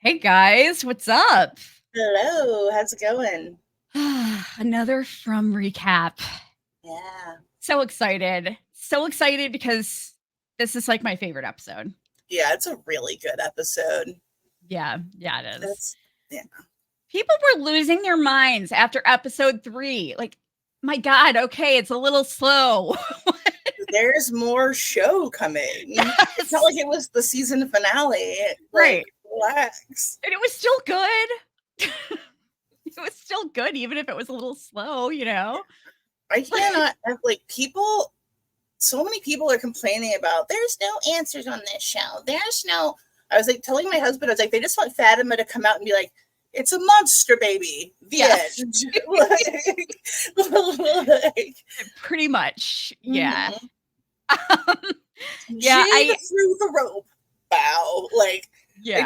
Hey guys, what's up? Hello, how's it going? Another From recap. Yeah. So excited. So excited because this is like my favorite episode. Yeah, it's a really good episode. Yeah, it is. It's yeah. People were losing their minds after episode 3. Like, my God, okay, it's a little slow. There's more show coming. Yes. It's not like it was the season finale. Right. Relax. And it was still good. It was still good, even if it was a little slow, you know? I cannot people. So many people are complaining about there's no answers on this show. There's no. I was like telling my husband, I was like, they just want Fatima to come out and be like, it's a monster baby. The end. like, pretty much. Yeah. Mm-hmm. Yeah, Jade through the rope. Bow. They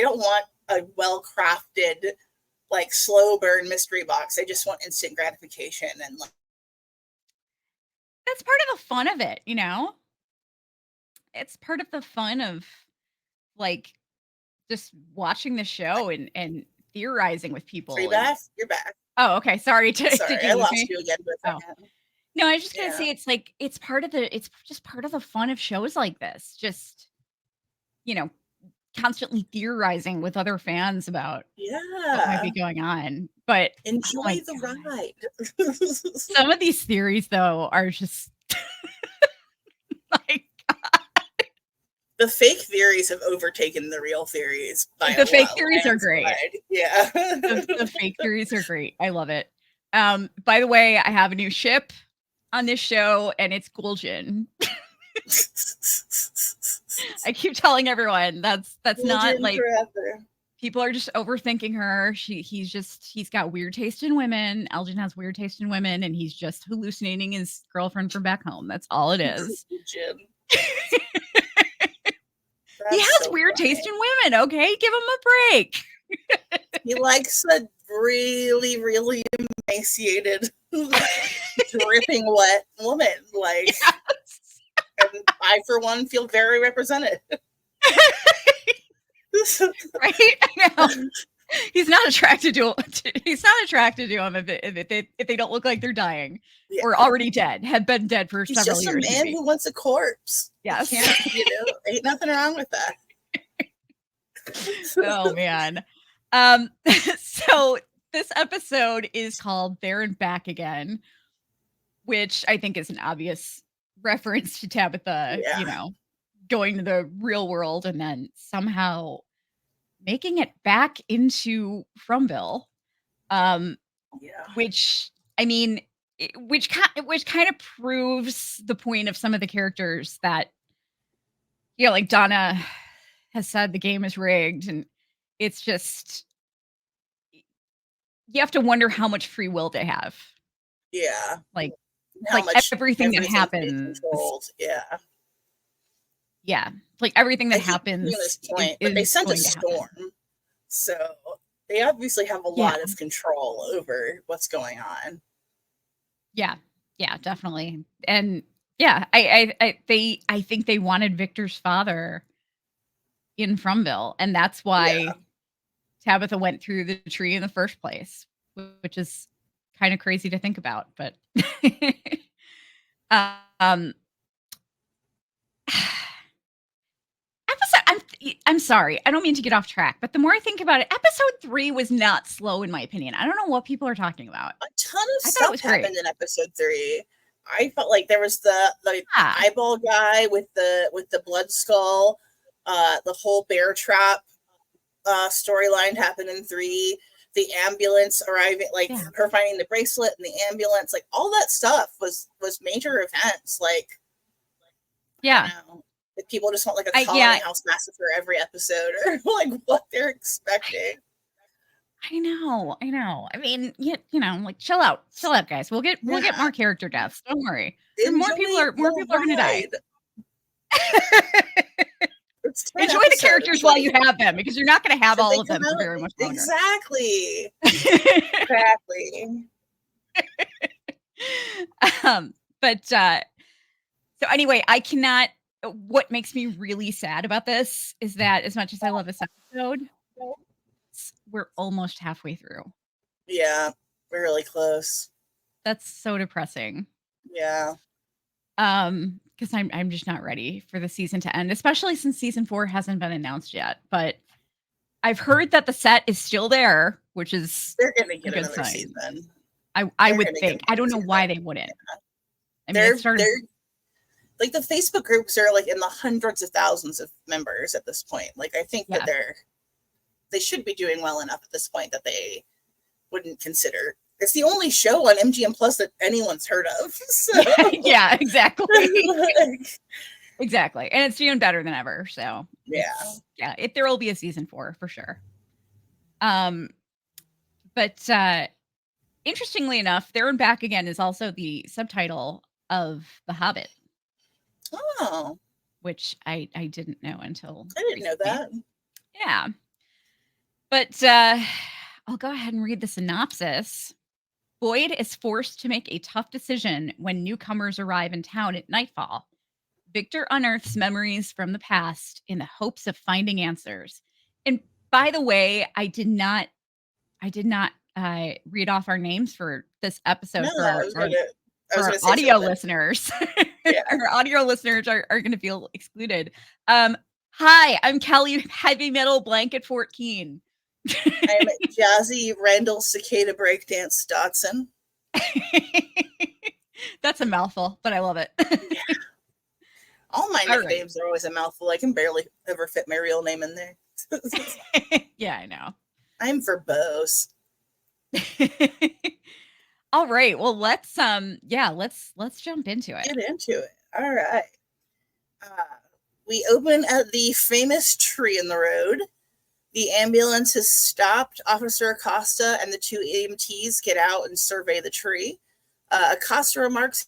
don't want a well-crafted, slow burn mystery box. They just want instant gratification and that's part of the fun of it, you know? It's part of the fun of just watching the show and theorizing with people. Are you back? You're back. Oh, okay. Sorry. Sorry, I lost you again. Oh. No, I was just gonna say it's just part of the fun of shows like this. Just constantly theorizing with other fans about what might be going on. But enjoy the ride. Some of these theories though are just the fake theories have overtaken the real theories. The fake theories are great. Yeah. the fake theories are great. I love it. By the way, I have a new ship on this show, and it's Gul'jin. I keep telling everyone that's Gul'jin not like forever. People are just overthinking her. He's got weird taste in women. Elgin has weird taste in women, and he's just hallucinating his girlfriend from back home. That's all it is. He has weird taste in women, okay? Give him a break. He likes a really, really emaciated, dripping wet woman. Yes. And I, for one, feel very represented. Right? I know. He's not attracted to him if they don't look like they're dying or already dead, have been dead for several years. He's just a man who wants a corpse. Yes. Ain't nothing wrong with that. Oh man. So this episode is called There and Back Again, which I think is an obvious reference to Tabitha, going to the real world and then somehow making it back into Fromville. Which I mean, which kind of proves the point of some of the characters that, like Donna has said the game is rigged, and it's just you have to wonder how much free will they have. Yeah, like everything that happens. Yeah, like everything that happens. This point, but they sent a storm, so they obviously have a lot of control over what's going on. Yeah, definitely, and I think they wanted Victor's father in Fromville, and that's why Tabitha went through the tree in the first place, which is kind of crazy to think about, but I'm sorry. I don't mean to get off track, but the more I think about it, episode 3 was not slow in my opinion. I don't know what people are talking about. A ton of stuff happened in episode 3. I felt like there was the eyeball guy with the blood skull, the whole bear trap storyline happened in 3. The ambulance arriving, her finding the bracelet and the ambulance, all that stuff was major events. If people just want a colony house massacre every episode, or what they're expecting. I know. I mean, chill out, guys. We'll get more character deaths. Don't worry. More people are going to die. Enjoy the characters while you have them, because you're not going to have all of them for very much longer. Exactly. But so anyway, I cannot. What makes me really sad about this is that as much as I love this episode, we're almost halfway through. Yeah, we're really close. That's so depressing. Yeah. Because I'm just not ready for the season to end, especially since season 4 hasn't been announced yet. But I've heard that the set is still there, which is they're gonna get a good another sign. season. I would think. I don't know why they wouldn't. Yeah. I mean, it started like the Facebook groups are like in the hundreds of thousands of members at this point. Like I think that they should be doing well enough at this point that they wouldn't consider. It's the only show on MGM Plus that anyone's heard of. So. Yeah, exactly. Exactly. And it's doing better than ever. So yeah, there will be a season 4 for sure. But interestingly enough, There and Back Again is also the subtitle of The Hobbit. Oh. Which I didn't know until I didn't know that. Yeah. But I'll go ahead and read the synopsis. Boyd is forced to make a tough decision when newcomers arrive in town at nightfall. Victor unearths memories from the past in the hopes of finding answers. And by the way, I did not read off our names for this episode for our audio listeners. Yeah. Our audio listeners are going to feel excluded. Hi, I'm Kelly Heavy Metal Blanket 14. I'm Jazzy Randall Cicada Breakdance Dotson. That's a mouthful, but I love it. Yeah. All my nicknames are always a mouthful. I can barely ever fit my real name in there. Yeah, I know. I'm verbose. All right. Well, let's jump into it. Get into it. All right. We open at the famous tree in the road. The ambulance has stopped. Officer Acosta and the 2 EMTs get out and survey the tree. Acosta remarks,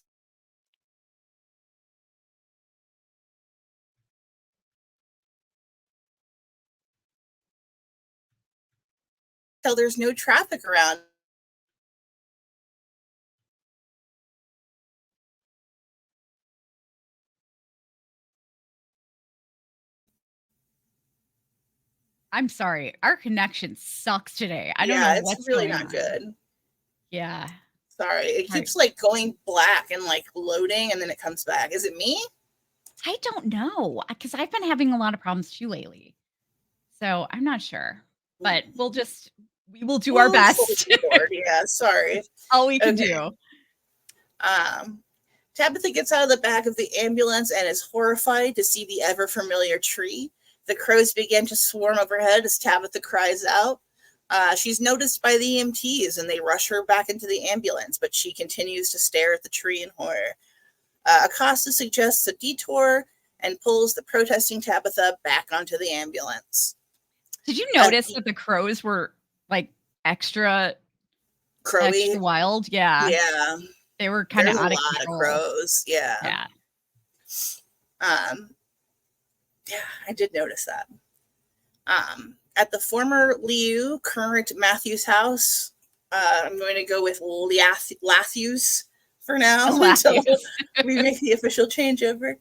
"So there's no traffic around." I'm sorry. Our connection sucks today. I don't know what's really going not good. Yeah. Sorry. It keeps like going black and like loading and then it comes back. Is it me? I don't know, because I've been having a lot of problems too lately. So I'm not sure. But we will do our best. Yeah, sorry. All we can do. Tabitha gets out of the back of the ambulance and is horrified to see the ever familiar tree. The crows begin to swarm overhead as Tabitha cries out. She's noticed by the EMTs and they rush her back into the ambulance, but she continues to stare at the tree in horror. Acosta suggests a detour and pulls the protesting Tabitha back onto the ambulance. Did you notice that the crows were like extra wild? Yeah. Yeah. They were kind of out of control. A lot of crows. Yeah. Yeah. Yeah, I did notice that. At the former Liu, current Matthews house, I'm going to go with Latthews for now until we make the official changeover.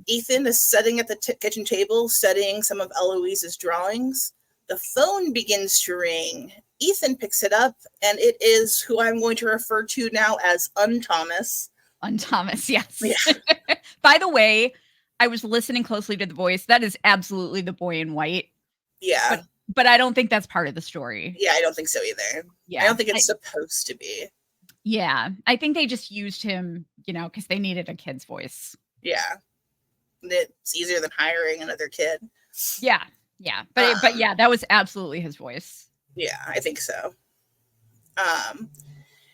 Ethan is sitting at the kitchen table studying some of Eloise's drawings. The phone begins to ring. Ethan picks it up, and it is who I'm going to refer to now as Unthomas. Unthomas, yes. Yeah. By the way, I was listening closely to the voice. That is absolutely the boy in white. Yeah. But I don't think that's part of the story. Yeah, I don't think so either. Yeah. I don't think it's supposed to be. Yeah. I think they just used him, because they needed a kid's voice. Yeah. It's easier than hiring another kid. Yeah. Yeah. But yeah, that was absolutely his voice. Yeah, I think so.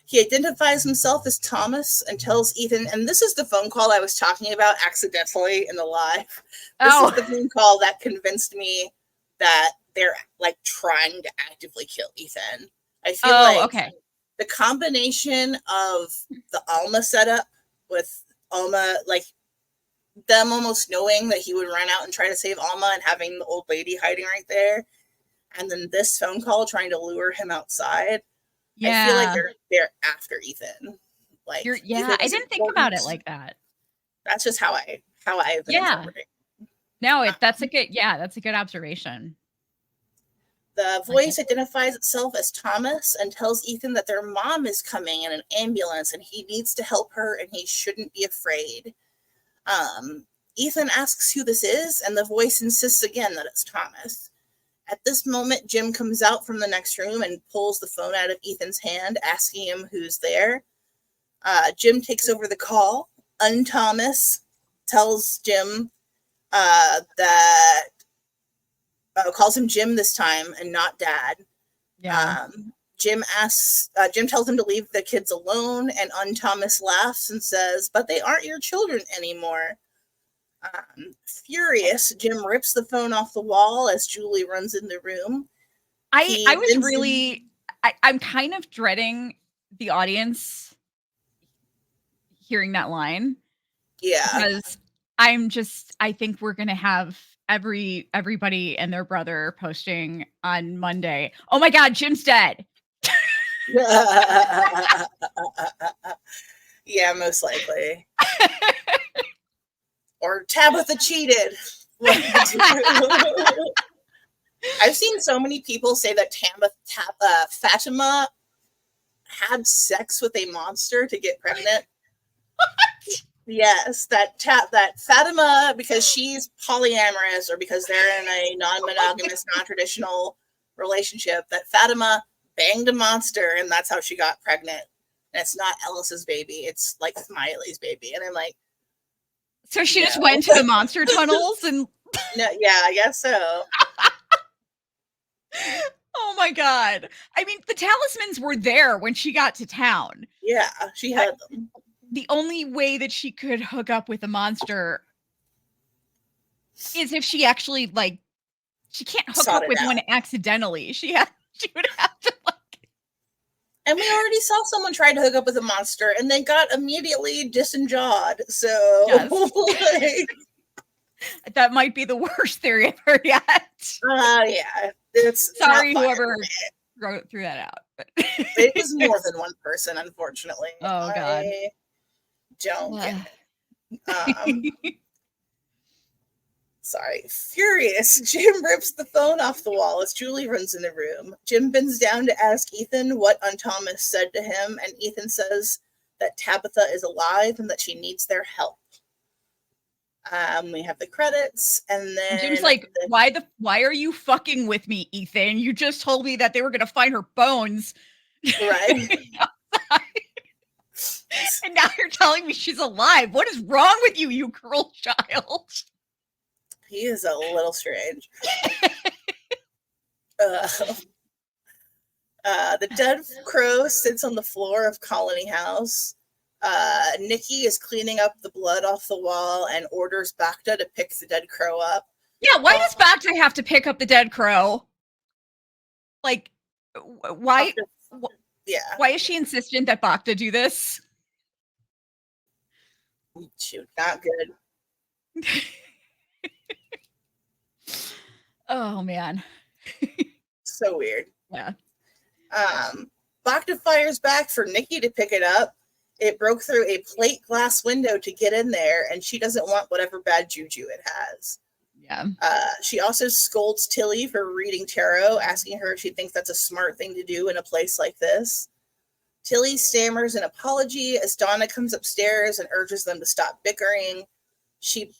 He identifies himself as Thomas and tells Ethan, and this is the phone call I was talking about accidentally in the live. This is the phone call that convinced me that they're like trying to actively kill Ethan. I feel the combination of the Alma setup with Alma, like them almost knowing that he would run out and try to save Alma and having the old lady hiding right there, and then this phone call trying to lure him outside. Yeah. I feel like they're after Ethan. Like, I didn't think about it like that. That's just how I've been interpreting. No, that's a good observation. The voice identifies itself as Thomas and tells Ethan that their mom is coming in an ambulance and he needs to help her and he shouldn't be afraid. Ethan asks who this is, and the voice insists again that it's Thomas. At this moment, Jim comes out from the next room and pulls the phone out of Ethan's hand, asking him who's there. Jim takes over the call. Thomas tells Jim that calls him Jim this time and not Dad. Yeah. Jim tells him to leave the kids alone, and Thomas laughs and says, "But they aren't your children anymore." Furious, Jim rips the phone off the wall as Julie runs in the room. I'm kind of dreading the audience hearing that line. Yeah. Because I think we're going to have everybody and their brother posting on Monday, "Oh my God, Jim's dead." Yeah, most likely. Or Tabitha cheated. I've seen so many people say that Fatima had sex with a monster to get pregnant. What? Yes, that Fatima, because she's polyamorous or because they're in a non-monogamous, non-traditional relationship, that Fatima banged a monster and that's how she got pregnant. And it's not Ellis's baby, it's like Smiley's baby. And I'm like, so she just went to the monster tunnels and no, yeah, I guess so. Oh my God. I mean, the talismans were there when she got to town. Yeah, she had them. The only way that she could hook up with a monster is if she actually, like, she can't hook up with one accidentally. She would have to, like. And we already saw someone try to hook up with a monster and they got immediately disenjawed. So yes. That might be the worst theory I've heard yet. Yeah. It's sorry whoever threw that out. But it was more than one person, unfortunately. Oh God. I don't get it. Sorry. Furious, Jim rips the phone off the wall as Julie runs in the room. Jim bends down to ask Ethan what Thomas said to him, and Ethan says that Tabitha is alive and that she needs their help. We have the credits, and then Jim's like, why are you fucking with me, Ethan? You just told me that they were gonna find her bones. Right. And now you're telling me she's alive. What is wrong with you, you cruel child? He is a little strange. The dead crow sits on the floor of Colony House. Nikki is cleaning up the blood off the wall and orders Bacta to pick the dead crow up. Yeah, why does Bacta have to pick up the dead crow? Like, why? Yeah. Why is she insistent that Bacta do this? Shoot, not good. Oh man. So weird. Yeah. Bacta fires back for Nikki to pick it up. It broke through a plate glass window to get in there, and she doesn't want whatever bad juju it has. Yeah. She also scolds Tilly for reading tarot, asking her if she thinks that's a smart thing to do in a place like this. Tilly stammers an apology as Donna comes upstairs and urges them to stop bickering. She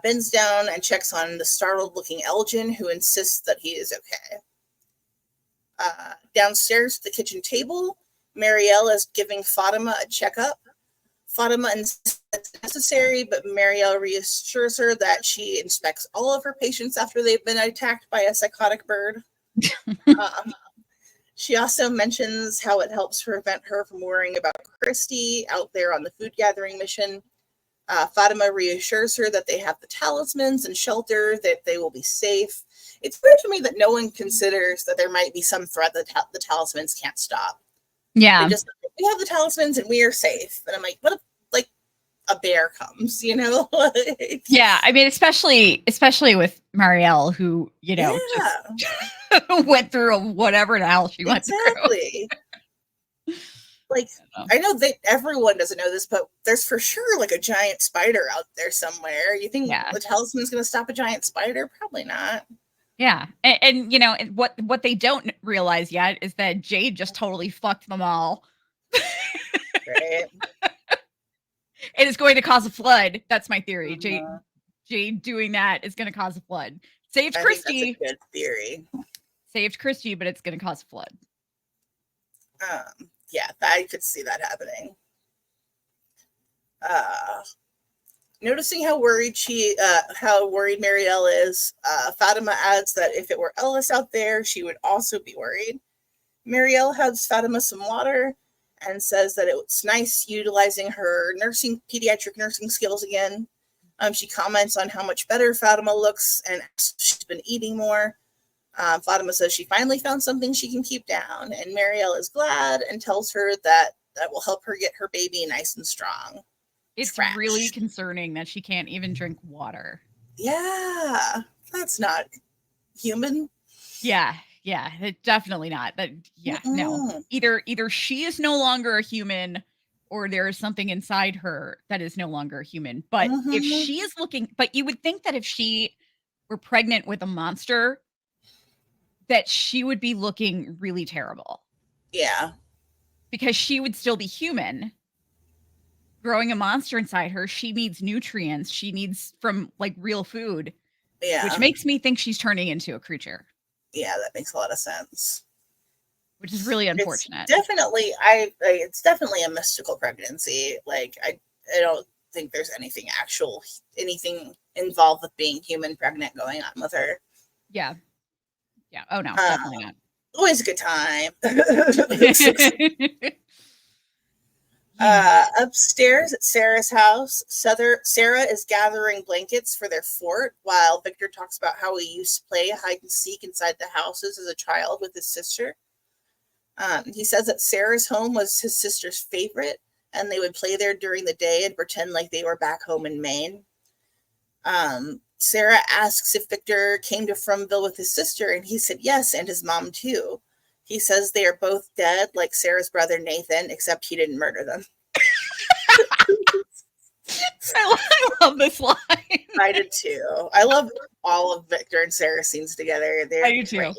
bends down and checks on the startled-looking Elgin, who insists that he is okay. Downstairs at the kitchen table, Marielle is giving Fatima a checkup. Fatima insists it's necessary, but Marielle reassures her that she inspects all of her patients after they've been attacked by a psychotic bird. She also mentions how it helps prevent her from worrying about Christy out there on the food gathering mission. Fatima reassures her that they have the talismans and shelter, that they will be safe. It's weird to me that no one considers that there might be some threat that the talismans can't stop. Yeah. They just, we have the talismans and we are safe. And I'm like, what if, like, a bear comes, you know? Yeah, I mean, especially with Marielle, who, you know, just went through whatever the hell she went through. Like, I know that everyone doesn't know this, but there's for sure like a giant spider out there somewhere. You think the talisman's going to stop a giant spider? Probably not. Yeah. And you know, what they don't realize yet is that Jade just totally fucked them all. Right. It is going to cause a flood. That's my theory. Jade doing that is going to cause a flood. Saved I think that's a Christy. good theory. Saved Christy, but it's going to cause a flood. Yeah, I could see that happening. Noticing how worried Marielle is, Fatima adds that if it were Ellis out there, she would also be worried. Marielle hands Fatima some water and says that it's nice utilizing her pediatric nursing skills again. She comments on how much better Fatima looks and asks if she's been eating more. Fatima says she finally found something she can keep down, and Marielle is glad and tells her that will help her get her baby nice and strong. It's really concerning that she can't even drink water. Yeah, that's not human. Yeah, definitely not. No. Either she is no longer a human, or there is something inside her that is no longer a human. But if she is but you would think that if she were pregnant with a monster, that she would be looking really terrible. Yeah. Because she would still be human. Growing a monster inside her, she needs nutrients. She needs from like real food. Yeah. Which makes me think she's turning into a creature. Yeah, that makes a lot of sense. Which is really unfortunate. It's definitely a mystical pregnancy. Like I don't think there's anything involved with being human pregnant going on with her. Yeah. Oh no, definitely not. Always a good time. Upstairs at Sarah's house, Sarah is gathering blankets for their fort while Victor talks about how he used to play hide and seek inside the houses as a child with his sister. He says that Sarah's home was his sister's favorite, and they would play there during the day and pretend like they were back home in Maine. Sarah asks if Victor came to Fromville with his sister, and he said yes, and his mom too. He says they are both dead, like Sarah's brother Nathan, except he didn't murder them. I love this line. I did too. I love all of Victor and Sarah's scenes together. I do too.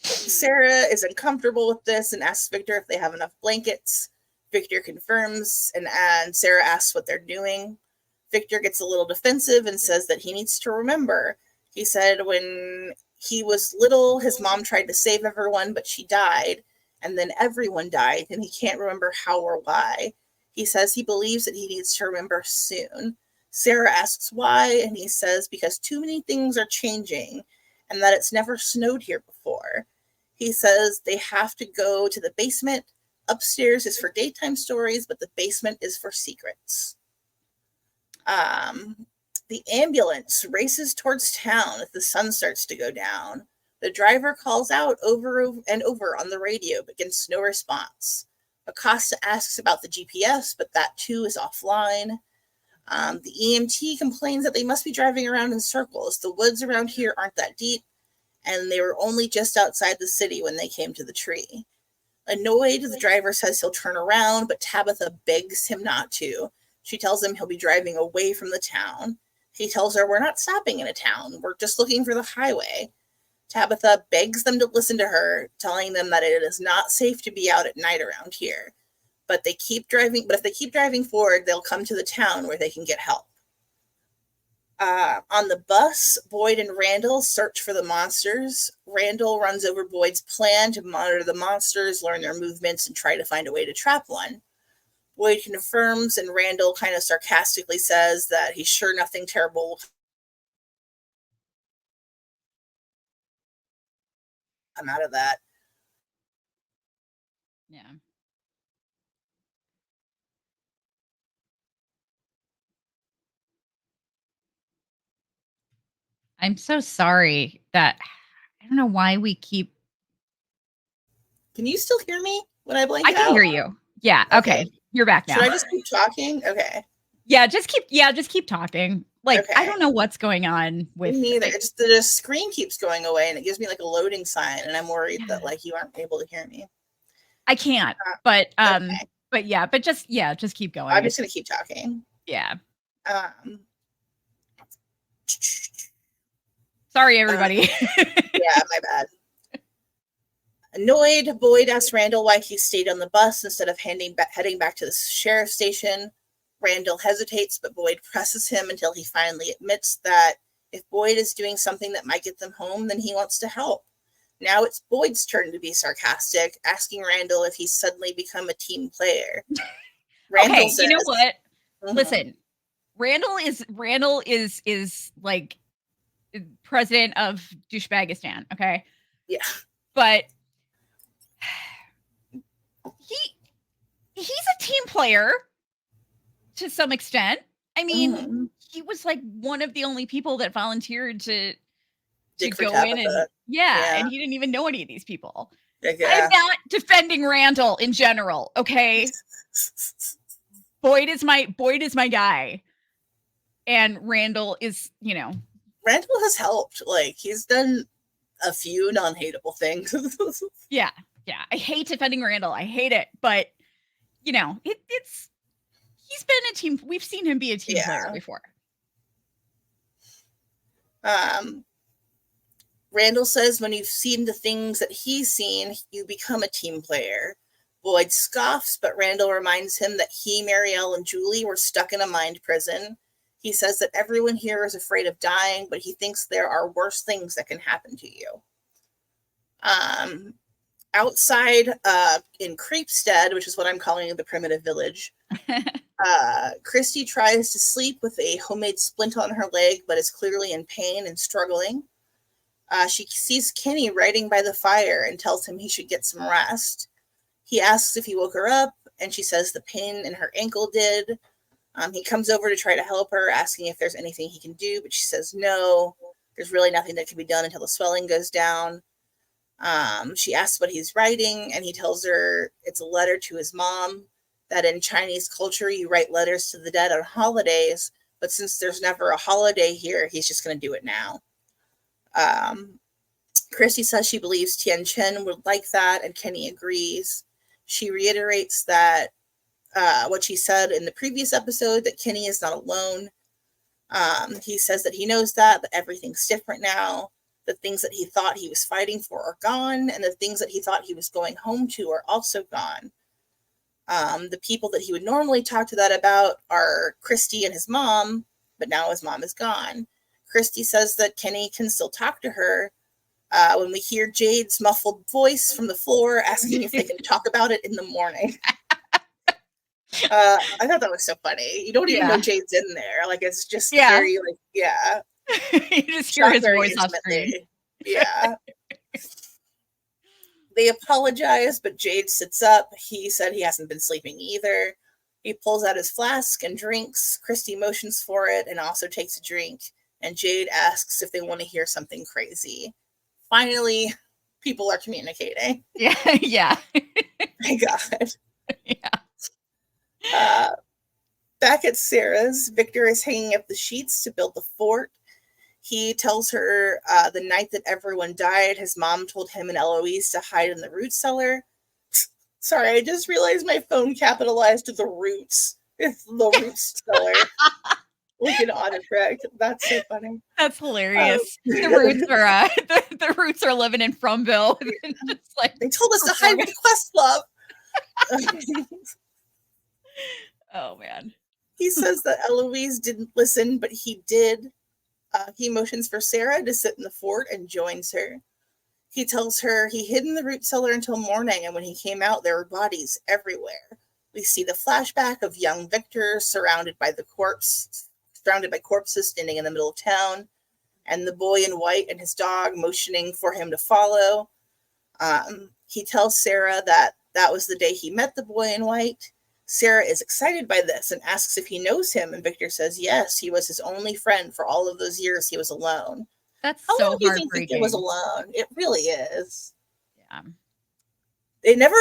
Sarah is uncomfortable with this and asks Victor if they have enough blankets. Victor confirms, and Sarah asks what they're doing. Victor gets a little defensive and says that he needs to remember. He said when he was little, his mom tried to save everyone, but she died, and then everyone died, and he can't remember how or why. He says he believes that he needs to remember soon. Sarah asks why, and he says because too many things are changing, and that it's never snowed here before. He says they have to go to the basement. Upstairs is for daytime stories, but the basement is for secrets. The ambulance races towards town as the sun starts to go down. The driver calls out over and over on the radio, but gets no response. Acosta asks about the GPS, but that too is offline. The EMT complains that they must be driving around in circles. The woods around here aren't that deep, and they were only just outside the city when they came to the tree. Annoyed, the driver says he'll turn around, but Tabitha begs him not to. She tells him he'll be driving away from the town. He tells her, we're not stopping in a town. We're just looking for the highway. Tabitha begs them to listen to her, telling them that it is not safe to be out at night around here. But if they keep driving forward, they'll come to the town where they can get help. On the bus, Boyd and Randall search for the monsters. Randall runs over Boyd's plan to monitor the monsters, learn their movements, and try to find a way to trap one. Boyd confirms, and Randall kind of sarcastically says that he's sure nothing terrible will come out of that. Yeah. I'm so sorry that I don't know why we keep. Can you still hear me when I blank out? I can hear you. Yeah. Okay. You're back now. Should I just keep talking? Okay. Yeah. Just keep talking. Like, okay. I don't know what's going on with me neither. It's the screen keeps going away and it gives me like a loading sign, and I'm worried that like you aren't able to hear me. I can't. But just keep going. I'm just gonna keep talking. Yeah. Sorry, everybody. Yeah, my bad. Annoyed, Boyd asks Randall why he stayed on the bus instead of heading back to the sheriff's station. Randall hesitates, but Boyd presses him until he finally admits that if Boyd is doing something that might get them home, then he wants to help. Now it's Boyd's turn to be sarcastic, asking Randall if he's suddenly become a team player. Randall says, you know what? Listen, Randall is like president of Douchebagistan, okay? Yeah. But he's a team player to some extent. I mean, he was like one of the only people that volunteered to go in and and he didn't even know any of these people. I'm not defending Randall in general, okay? Boyd is my guy. And Randall is, Randall has helped. Like, he's done a few non-hateable things. Yeah. I hate defending Randall. I hate it. But, he's been a team. We've seen him be a team player before. Randall says when you've seen the things that he's seen, you become a team player. Boyd scoffs, but Randall reminds him that he, Marielle, and Julie were stuck in a mind prison. He says that everyone here is afraid of dying, but he thinks there are worse things that can happen to you. Outside in Creepstead, which is what I'm calling the primitive village, Christy tries to sleep with a homemade splint on her leg, but is clearly in pain and struggling. She sees Kenny writing by the fire and tells him he should get some rest. He asks if he woke her up, and she says the pain in her ankle did. He comes over to try to help her, asking if there's anything he can do, but she says no. There's really nothing that can be done until the swelling goes down. She asks what he's writing, and he tells her it's a letter to his mom, that in Chinese culture, you write letters to the dead on holidays, but since there's never a holiday here, he's just going to do it now. Christy says she believes Tian-Chen would like that, and Kenny agrees. She reiterates that what she said in the previous episode, that Kenny is not alone. He says that he knows that, but everything's different now. The things that he thought he was fighting for are gone, and the things that he thought he was going home to are also gone. The people that he would normally talk to that about are Christy and his mom, but now his mom is gone. Christy says that Kenny can still talk to her when we hear Jade's muffled voice from the floor asking if they can talk about it in the morning. I thought that was so funny. You don't even know Jade's in there. Like, it's just very, like, you just hear his voice off screen. Yeah. They apologize, but Jade sits up. He said he hasn't been sleeping either. He pulls out his flask and drinks. Christy motions for it and also takes a drink. And Jade asks if they want to hear something crazy. Finally, people are communicating. Yeah. Thank God. Back at Sarah's, Victor is hanging up the sheets to build the fort. He tells her the night that everyone died, his mom told him and Eloise to hide in the root cellar. Sorry, I just realized my phone capitalized the roots. It's the root cellar. Like an autocorrect. That's so funny. That's hilarious. The roots are living in Fromville. Just like, they told us to hide with Questlove. Oh man. He says that Eloise didn't listen, but he did. He motions for Sarah to sit in the fort and joins her. He tells her he hid in the root cellar until morning, and when he came out, there were bodies everywhere. We see the flashback of young Victor surrounded by corpses standing in the middle of town, and the boy in white and his dog motioning for him to follow. He tells Sarah that was the day he met the boy in white. Sarah is excited by this and asks if he knows him, and Victor says yes, he was his only friend for all of those years he was alone. That's How so long do you think Victor was alone? It really is. Yeah. They never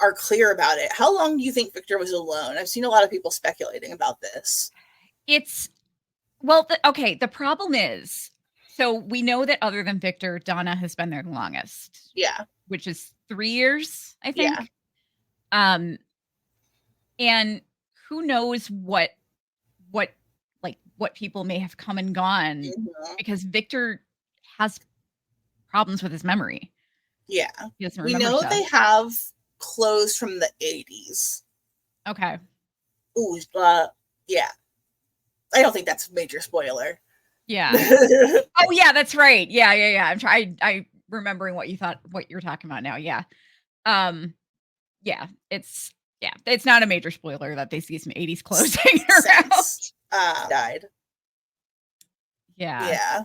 are clear about it. How long do you think Victor was alone? I've seen a lot of people speculating about this. The problem is, so we know that other than Victor, Donna has been there the longest. Yeah. Which is 3 years, I think. Yeah. And who knows what people may have come and gone, because Victor has problems with his memory. Yeah. He doesn't we remember know stuff. they have clothes from the 80s. Okay. Ooh, yeah. I don't think that's a major spoiler. Yeah. Oh yeah, that's right. Yeah. I'm remembering what you're talking about now. Yeah. Yeah, it's not a major spoiler that they see some 80s clothes hanging around. Died. Yeah. Yeah.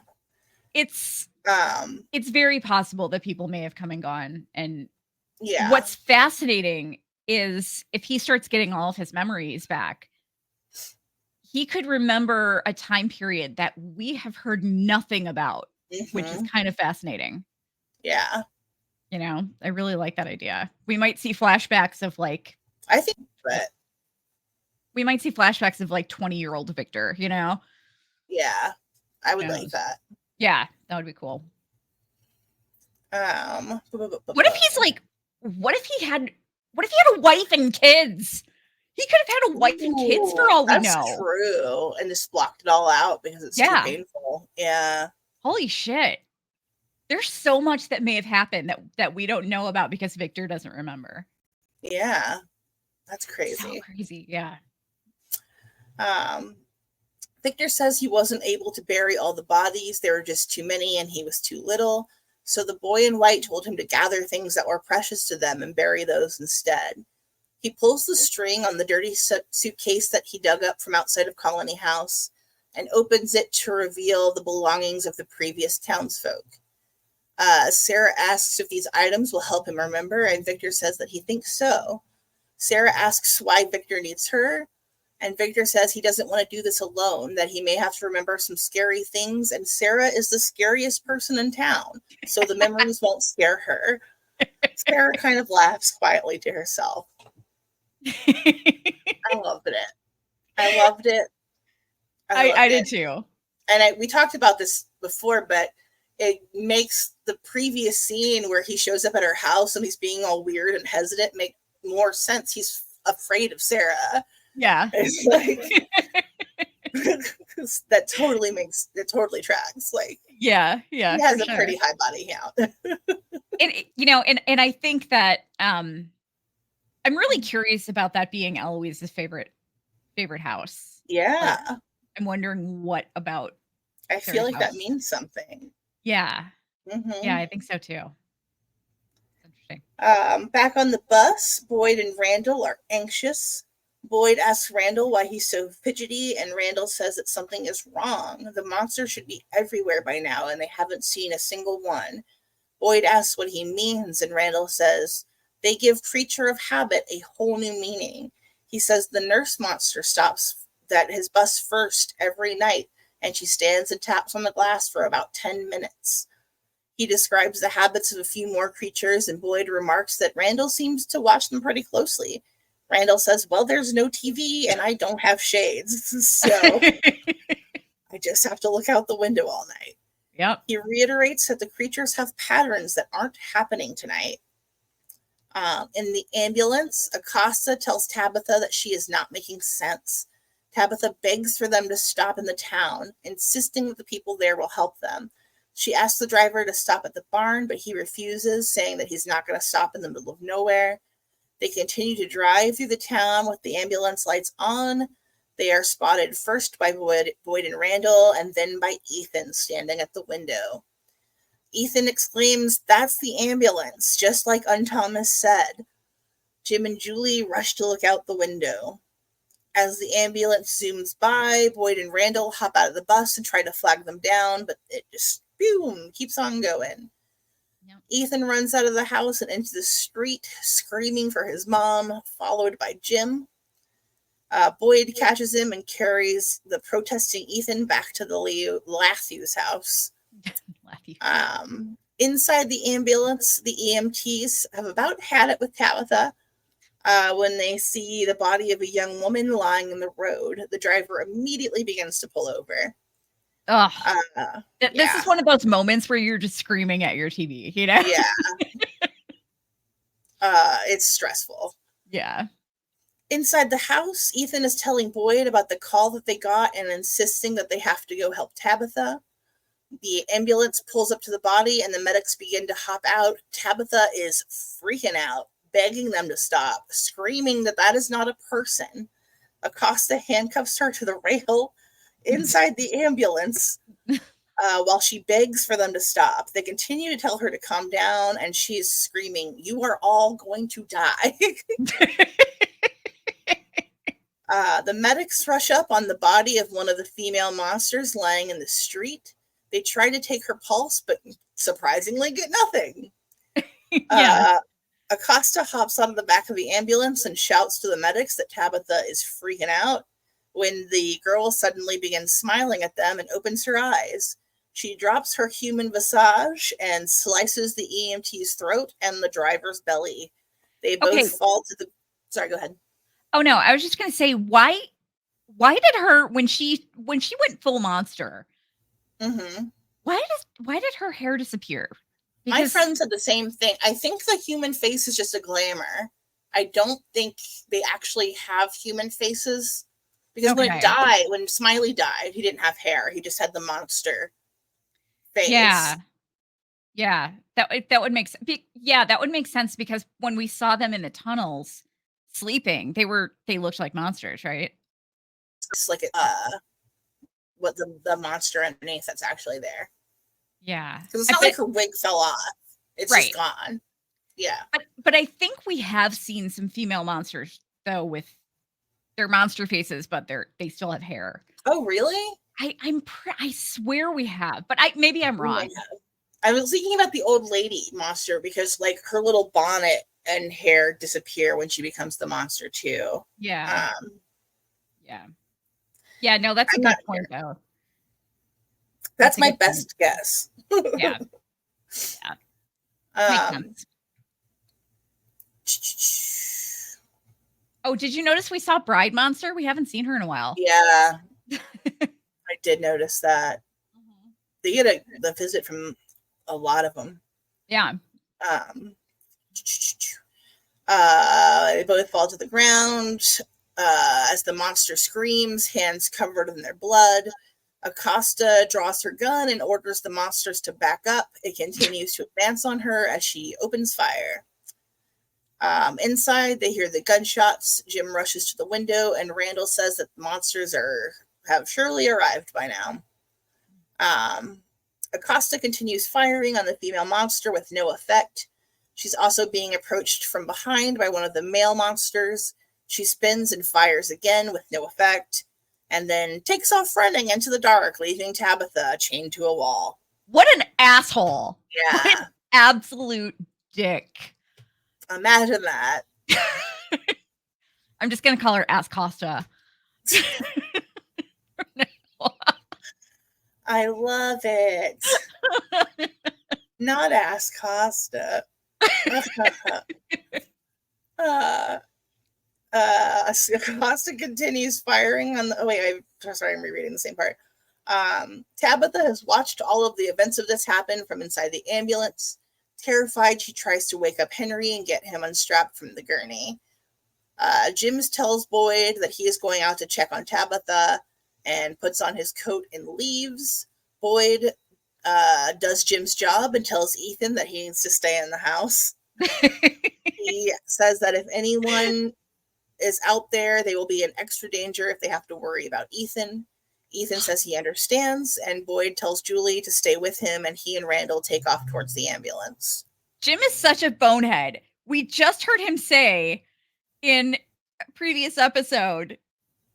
It's very possible that people may have come and gone. And yeah. What's fascinating is if he starts getting all of his memories back, he could remember a time period that we have heard nothing about, which is kind of fascinating. Yeah. You know, I really like that idea. We might see flashbacks of like, I think that we might see flashbacks of like 20-year-old Victor, you know? Yeah. I would like that. Yeah, that would be cool. What if he's like, what if he had a wife and kids? He could have had a wife and kids for all we know. That's true. And just blocked it all out because it's too painful. Yeah. Holy shit. There's so much that may have happened that we don't know about because Victor doesn't remember. Yeah. That's crazy. So crazy, yeah. Victor says he wasn't able to bury all the bodies. There were just too many and he was too little. So the boy in white told him to gather things that were precious to them and bury those instead. He pulls the string on the dirty suitcase that he dug up from outside of Colony House and opens it to reveal the belongings of the previous townsfolk. Sarah asks if these items will help him remember, and Victor says that he thinks so. Sarah asks why Victor needs her, and Victor says he doesn't want to do this alone, that he may have to remember some scary things, and Sarah is the scariest person in town, so the memories won't scare her. Sarah kind of laughs quietly to herself. I loved it. I did too. And we talked about this before, but it makes the previous scene where he shows up at her house and he's being all weird and hesitant make more sense. He's afraid of Sarah. Yeah. It's like that totally tracks. Like, yeah. He has a pretty high body count. and I think that I'm really curious about that being Eloise's favorite house. Yeah. Like, I'm wondering what about I feel like that means something. Yeah. Mm-hmm. Yeah, I think so too. Interesting. Back on the bus, Boyd and Randall are anxious. Boyd asks Randall why he's so fidgety, and Randall says that something is wrong. The monster should be everywhere by now, and they haven't seen a single one. Boyd asks what he means, and Randall says, they give creature of habit a whole new meaning. He says the nurse monster stops at his bus first every night, and she stands and taps on the glass for about 10 minutes. He describes the habits of a few more creatures, and Boyd remarks that Randall seems to watch them pretty closely. Randall says, well, there's no TV, and I don't have shades, so I just have to look out the window all night. Yep. He reiterates that the creatures have patterns that aren't happening tonight. In the ambulance, Acosta tells Tabitha that she is not making sense. Tabitha begs for them to stop in the town, insisting that the people there will help them. She asks the driver to stop at the barn, but he refuses, saying that he's not going to stop in the middle of nowhere. They continue to drive through the town with the ambulance lights on. They are spotted first by Boyd and Randall, and then by Ethan standing at the window. Ethan exclaims, that's the ambulance, just like Thomas said. Jim and Julie rush to look out the window. As the ambulance zooms by, Boyd and Randall hop out of the bus and try to flag them down, but it just, boom, keeps on going. Yep. Ethan runs out of the house and into the street, screaming for his mom, followed by Jim. Boyd catches him and carries the protesting Ethan back to the Lathu's house. Inside the ambulance, the EMTs have about had it with Tabitha. When they see the body of a young woman lying in the road, the driver immediately begins to pull over. This is one of those moments where you're just screaming at your TV, you know? Yeah. It's stressful. Yeah. Inside the house, Ethan is telling Boyd about the call that they got and insisting that they have to go help Tabitha. The ambulance pulls up to the body and the medics begin to hop out. Tabitha is freaking out, begging them to stop, screaming that is not a person. Acosta handcuffs her to the rail inside the ambulance while she begs for them to stop. They continue to tell her to calm down, and she is screaming, "You are all going to die." The medics rush up on the body of one of the female monsters lying in the street. They try to take her pulse, but surprisingly get nothing. Acosta hops out of the back of the ambulance and shouts to the medics that Tabitha is freaking out when the girl suddenly begins smiling at them and opens her eyes. She drops her human visage and slices the EMT's throat and the driver's belly. They both fall to the... Sorry, go ahead. Oh, no, I was just going to say, why did her, when she went full monster, why did her hair disappear? Because my friend said the same thing. I think the human face is just a glamour. I don't think they actually have human faces. Because when Smiley died, he didn't have hair. He just had the monster face. Yeah. That would make sense. Yeah, that would make sense because when we saw them in the tunnels sleeping, they looked like monsters, right? It's like what the monster underneath that's actually there. Yeah. Because it's not like her wig fell off. It's just gone. Yeah. But I think we have seen some female monsters though with their monster faces, but they still have hair. Oh, really? I swear we have, but maybe I'm wrong. I was thinking about the old lady monster because like her little bonnet and hair disappear when she becomes the monster too. Yeah. Yeah, no, that's a good point though. That's my best guess. Yeah. Makes sense. Oh, did you notice we saw Bride Monster? We haven't seen her in a while. Yeah. I did notice that. They get a visit from a lot of them. Yeah. They both fall to the ground as the monster screams, hands covered in their blood. Acosta draws her gun and orders the monsters to back up. It continues to advance on her as she opens fire. Inside, they hear the gunshots. Jim rushes to the window, and Randall says that the monsters have surely arrived by now. Acosta continues firing on the female monster with no effect. She's also being approached from behind by one of the male monsters. She spins and fires again with no effect, and then takes off running into the dark, leaving Tabitha chained to a wall. What an asshole. Yeah. What an absolute dick. Imagine that. I'm just going to call her Ass Costa. I love it. Not Ass Costa. Acosta continues firing on the... Oh, wait, I'm rereading the same part. Tabitha has watched all of the events of this happen from inside the ambulance. Terrified, she tries to wake up Henry and get him unstrapped from the gurney. Jim tells Boyd that he is going out to check on Tabitha and puts on his coat and leaves. Boyd does Jim's job and tells Ethan that he needs to stay in the house. He says that if anyone is out there, they will be in extra danger if they have to worry about Ethan. Ethan says he understands, and Boyd tells Julie to stay with him, and he and Randall take off towards the ambulance. Jim is such a bonehead. We just heard him say in a previous episode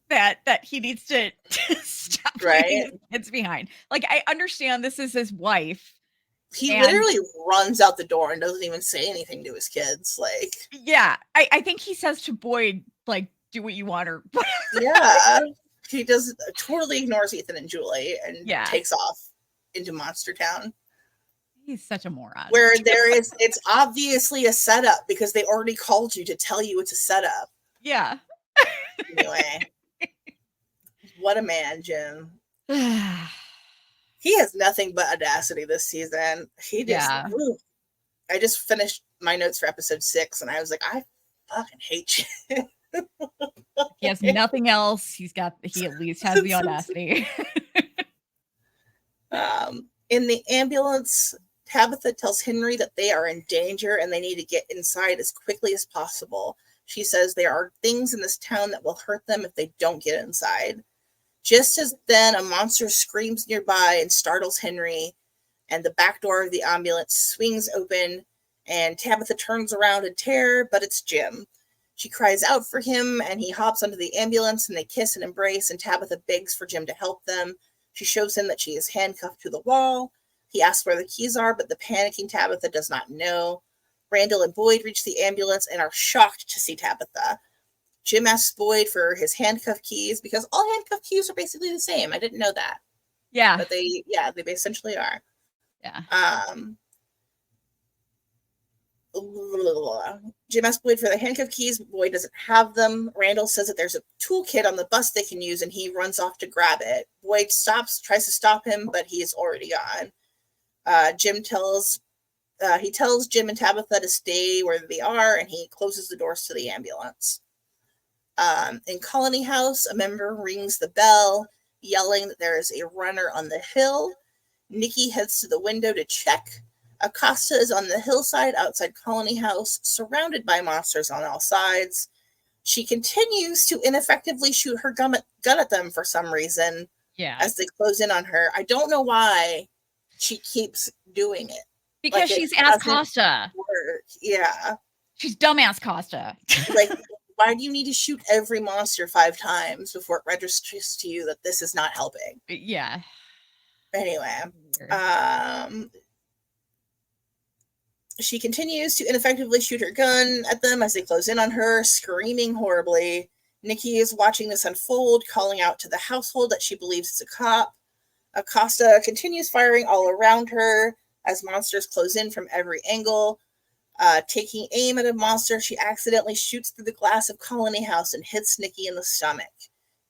that he needs to stop leaving his kids behind. Like, I understand this is his wife. He literally runs out the door and doesn't even say anything to his kids. Like, yeah, I think he says to Boyd, like, do what you want or whatever. Yeah. He totally ignores Ethan and Julie and takes off into Monster Town. He's such a moron. Where it's obviously a setup because they already called you to tell you it's a setup. Yeah. Anyway. What a man, Jim. He has nothing but audacity this season. I just finished my notes for episode 6 and I was like, I fucking hate you. He has nothing else. He at least has the audacity. In the ambulance, Tabitha tells Henry that they are in danger and they need to get inside as quickly as possible. She says there are things in this town that will hurt them if they don't get inside. Just as then, a monster screams nearby and startles Henry, and the back door of the ambulance swings open, and Tabitha turns around in terror, but it's Jim. She cries out for him, and he hops onto the ambulance, and they kiss and embrace, and Tabitha begs for Jim to help them. She shows him that she is handcuffed to the wall. He asks where the keys are, but the panicking Tabitha does not know. Randall and Boyd reach the ambulance and are shocked to see Tabitha. Jim asks Boyd for his handcuff keys because all handcuff keys are basically the same. I didn't know that. Yeah. But they essentially are. Yeah. Jim asks Boyd for the handcuff keys, but Boyd doesn't have them. Randall says that there's a toolkit on the bus they can use, and he runs off to grab it. Boyd tries to stop him, but he is already gone. Jim tells Jim and Tabitha to stay where they are, and he closes the doors to the ambulance. In Colony House, a member rings the bell, yelling that there is a runner on the hill. Nikki heads to the window to check. Acosta is on the hillside outside Colony House, surrounded by monsters on all sides. She continues to ineffectively shoot her gun at them for some reason. Yeah. As they close in on her. I don't know why she keeps doing it. Because she's ass Costa. Yeah. She's dumbass Costa. Like, why do you need to shoot every monster 5 times before it registers to you that this is not helping? Yeah. Anyway. She continues to ineffectively shoot her gun at them as they close in on her, screaming horribly. Nikki is watching this unfold, calling out to the household that she believes is a cop. Acosta continues firing all around her as monsters close in from every angle. Taking aim at a monster, she accidentally shoots through the glass of Colony House and hits Nikki in the stomach.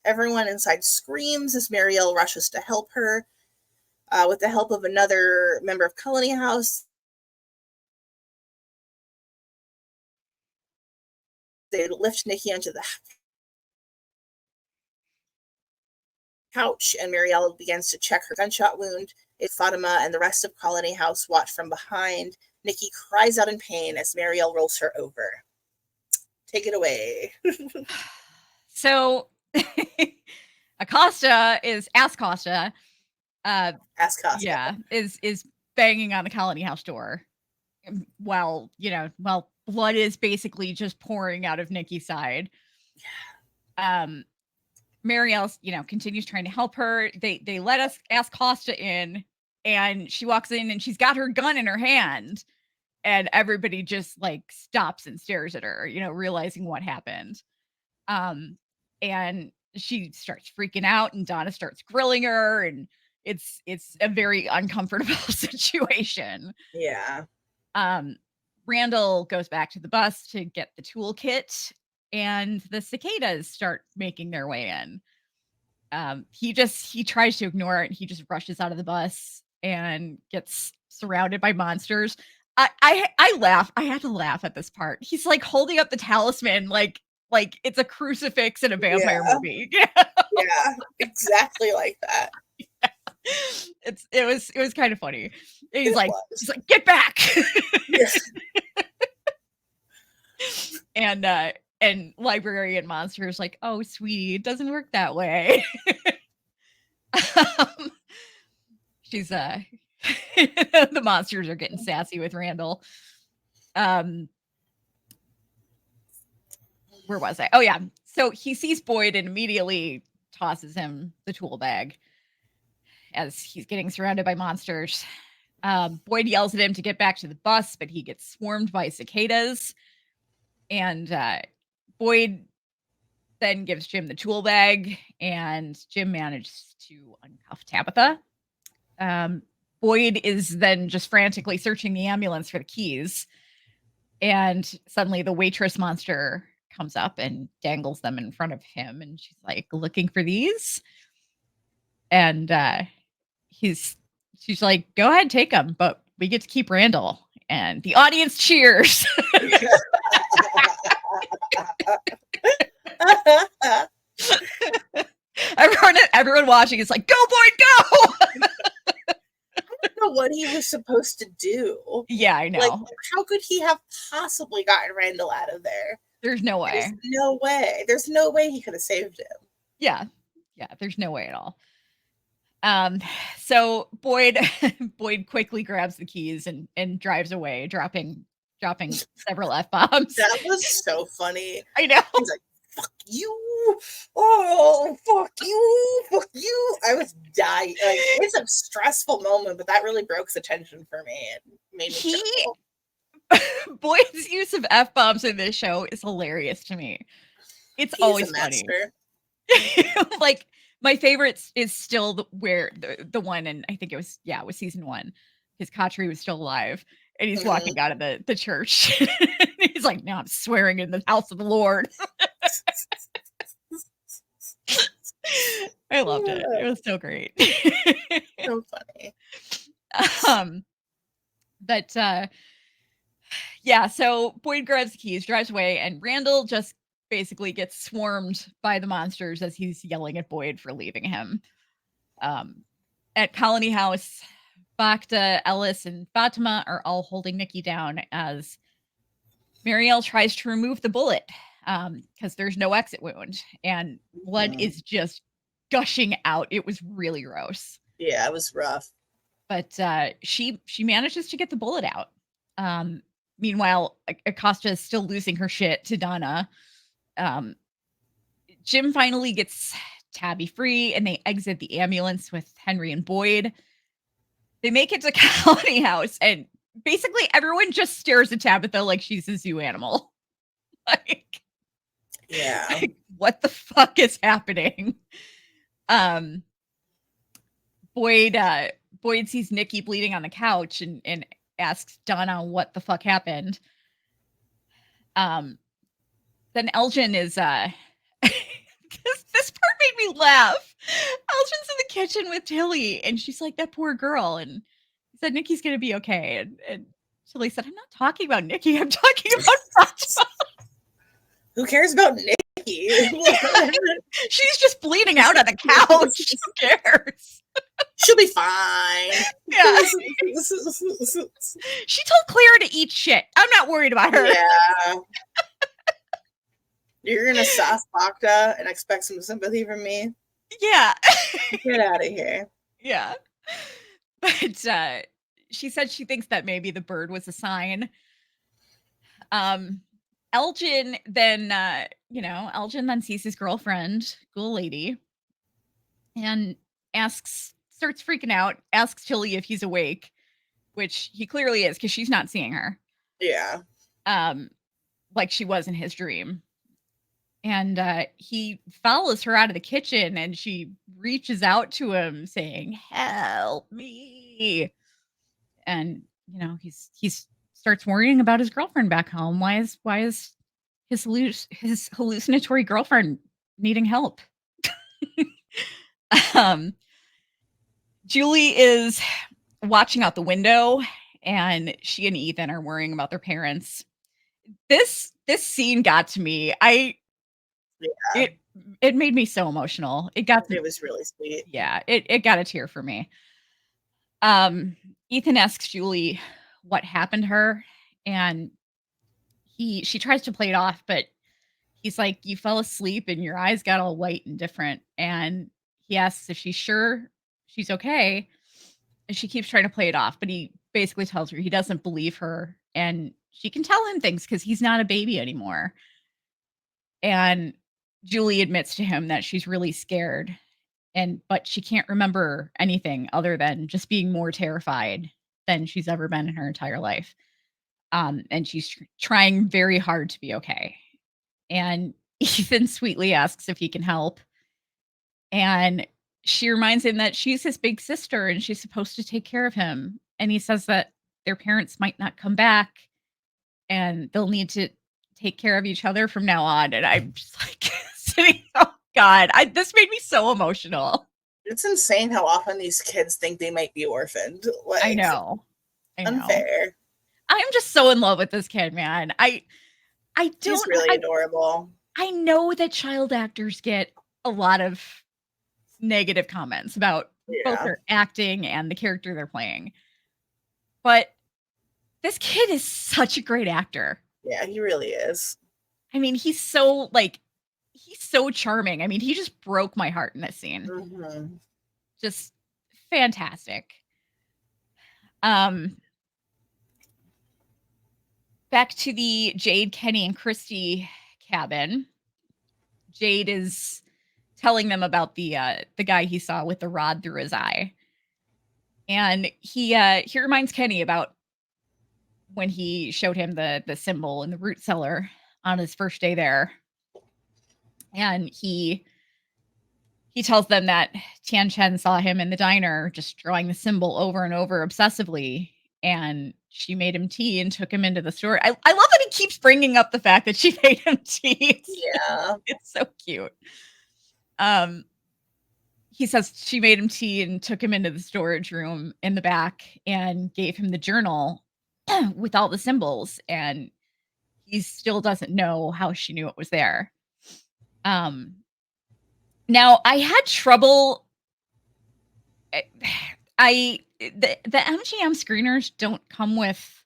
Everyone inside screams as Marielle rushes to help her. With the help of another member of Colony House, they lift Nikki onto the couch, and Marielle begins to check her gunshot wound. Fatima and the rest of Colony House watch from behind. Nikki cries out in pain as Marielle rolls her over. Take it away. So, Acosta is Ass Costa. Ass Costa. Yeah, is banging on the Colony House door while blood is basically just pouring out of Nikki's side. Marielle, continues trying to help her. They let us ask Costa in, and she walks in and she's got her gun in her hand, and everybody just stops and stares at her, realizing what happened. And she starts freaking out, and Donna starts grilling her, and it's a very uncomfortable situation. Yeah. Randall goes back to the bus to get the toolkit, and the cicadas start making their way in. He tries to ignore it. He just rushes out of the bus and gets surrounded by monsters. I laugh. I had to laugh at this part. He's holding up the talisman like it's a crucifix in a vampire movie. Yeah, exactly like that. Yeah. It was kind of funny. He's like, get back. And librarian monster is like, oh, sweetie, it doesn't work that way. She's the monsters are getting sassy with Randall. Where was I? Oh yeah. So he sees Boyd and immediately tosses him the tool bag as he's getting surrounded by monsters. Boyd yells at him to get back to the bus, but he gets swarmed by cicadas. And Boyd then gives Jim the tool bag, and Jim manages to uncuff Tabitha. Boyd is then just frantically searching the ambulance for the keys, and suddenly the waitress monster comes up and dangles them in front of him, and she's like, looking for these? And she's like, go ahead, take them, but we get to keep Randall. And the audience cheers. Everyone watching is like, go Boyd, go. know what he was supposed to do. Yeah, I know. Like, how could he have possibly gotten Randall out of there? There's no way. There's no way. There's no way he could have saved him. Yeah. Yeah, there's no way at all. So Boyd quickly grabs the keys and drives away, dropping several F-bombs. That was so funny. I know. He's like, fuck you. Oh, fuck you. Fuck you. I was dying. Like, it's a stressful moment, but that really broke the tension for me. It made me Boyd's use of F-bombs in this show is hilarious to me. It's always funny. Like, my favorite is still the one, and I think it was season 1. His Khatri was still alive, and he's walking out of the church. He's like, "Now I'm swearing in the house of the Lord." I loved it. It was so great. So funny. But yeah, so Boyd grabs the keys, drives away, and Randall just basically gets swarmed by the monsters as he's yelling at Boyd for leaving him. At Colony House, Bacta, Ellis, and Fatima are all holding Nikki down as Marielle tries to remove the bullet because there's no exit wound, and blood is just gushing out. It was really gross. Yeah, it was rough. But she manages to get the bullet out. Meanwhile, Acosta is still losing her shit to Donna. Jim finally gets Tabby free, and they exit the ambulance with Henry and Boyd. They make it to Colony House, and basically everyone just stares at Tabitha like she's a zoo animal. Like, what the fuck is happening? Boyd sees Nikki bleeding on the couch and asks Donna what the fuck happened. Then Elgin is this part made me laugh. Elgin's in the kitchen with Tilly, and she's like, "That poor girl," and he said Nikki's gonna be okay. And Tilly said, "I'm not talking about Nikki, I'm talking about Fatima." Who cares about Nikki? She's just bleeding out on the couch. Who cares? She'll be fine. Yeah. She told Claire to eat shit. I'm not worried about her. Yeah. You're gonna soft Bacta and expect some sympathy from me? Yeah. Get out of here. Yeah. But she said she thinks that maybe the bird was a sign. Elgin then sees his girlfriend, Ghoul Lady, and starts freaking out, asks Tilly if he's awake, which he clearly is because she's not seeing her. Yeah. Like she was in his dream. And he follows her out of the kitchen, and she reaches out to him saying, "Help me." And, he starts worrying about his girlfriend back home. Why is his hallucinatory girlfriend needing help? Julie is watching out the window, and she and Ethan are worrying about their parents. This scene got to me. It made me so emotional. It was really sweet. Yeah, it got a tear for me. Ethan asks Julie what happened to her, and she tries to play it off, but he's like, "You fell asleep and your eyes got all white and different." And he asks if she's sure she's okay, and she keeps trying to play it off, but he basically tells her he doesn't believe her, and she can tell him things because he's not a baby anymore. And Julie admits to him that she's really scared, but she can't remember anything other than just being more terrified than she's ever been in her entire life. And she's trying very hard to be okay. And Ethan sweetly asks if he can help. And she reminds him that she's his big sister and she's supposed to take care of him. And he says that their parents might not come back and they'll need to take care of each other from now on. And I'm just like sitting, oh God, this made me so emotional. It's insane how often these kids think they might be orphaned. Like, I know. Unfair. I'm just so in love with this kid, man. He's really adorable. I know that child actors get a lot of negative comments about both their acting and the character they're playing. But this kid is such a great actor. Yeah, he really is. I mean, he's so charming. I mean, he just broke my heart in this scene. Mm-hmm. Just fantastic. Back to the Jade, Kenny, and Christy cabin. Jade is telling them about the guy he saw with the rod through his eye. And he reminds Kenny about when he showed him the symbol in the root cellar on his first day there. And he tells them that Tian-Chen saw him in the diner just drawing the symbol over and over obsessively, and she made him tea and took him into the store. I love that he keeps bringing up the fact that she made him tea. Yeah. It's so cute. He says she made him tea and took him into the storage room in the back and gave him the journal with all the symbols, and he still doesn't know how she knew it was there. Now I had trouble. The MGM screeners don't come with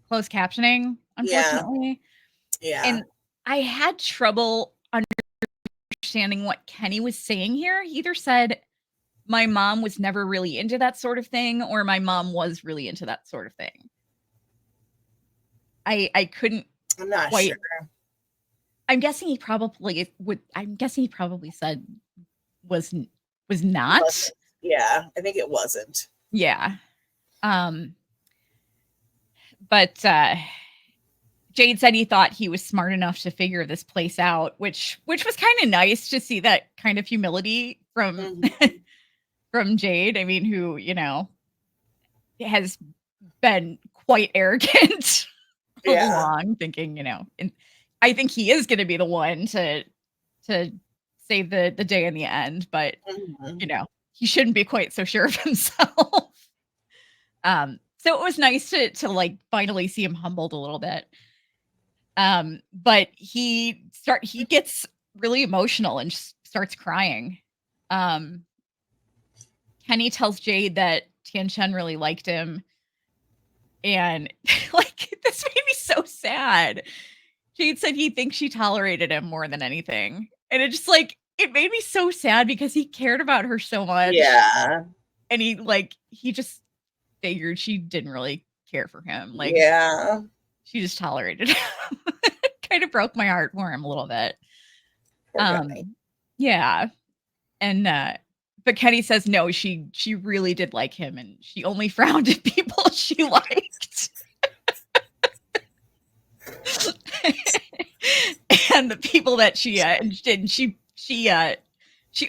closed captioning, unfortunately. Yeah. And I had trouble understanding what Kenny was saying here. He either said, my mom was never really into that sort of thing, or my mom was really into that sort of thing. I couldn't. I'm not sure. I'm guessing he probably said was not. Yeah, I think it wasn't. Yeah. But Jade said he thought he was smart enough to figure this place out, which was kind of nice to see that kind of humility from from Jade. I mean, who, has been quite arrogant all along, thinking, and I think he is going to be the one to save the day in the end, but he shouldn't be quite so sure of himself. So it was nice to like finally see him humbled a little bit. But he gets really emotional and just starts crying. Kenny tells Jade that Tian-Chen really liked him, and like this made me so sad. Jade said he thinks she tolerated him more than anything. And it just it made me so sad because he cared about her so much. Yeah. And he just figured she didn't really care for him. She just tolerated him. Kind of broke my heart for him a little bit. Yeah. And but Kenny says no, she really did like him, and she only frowned at people she liked. And the people that she did, she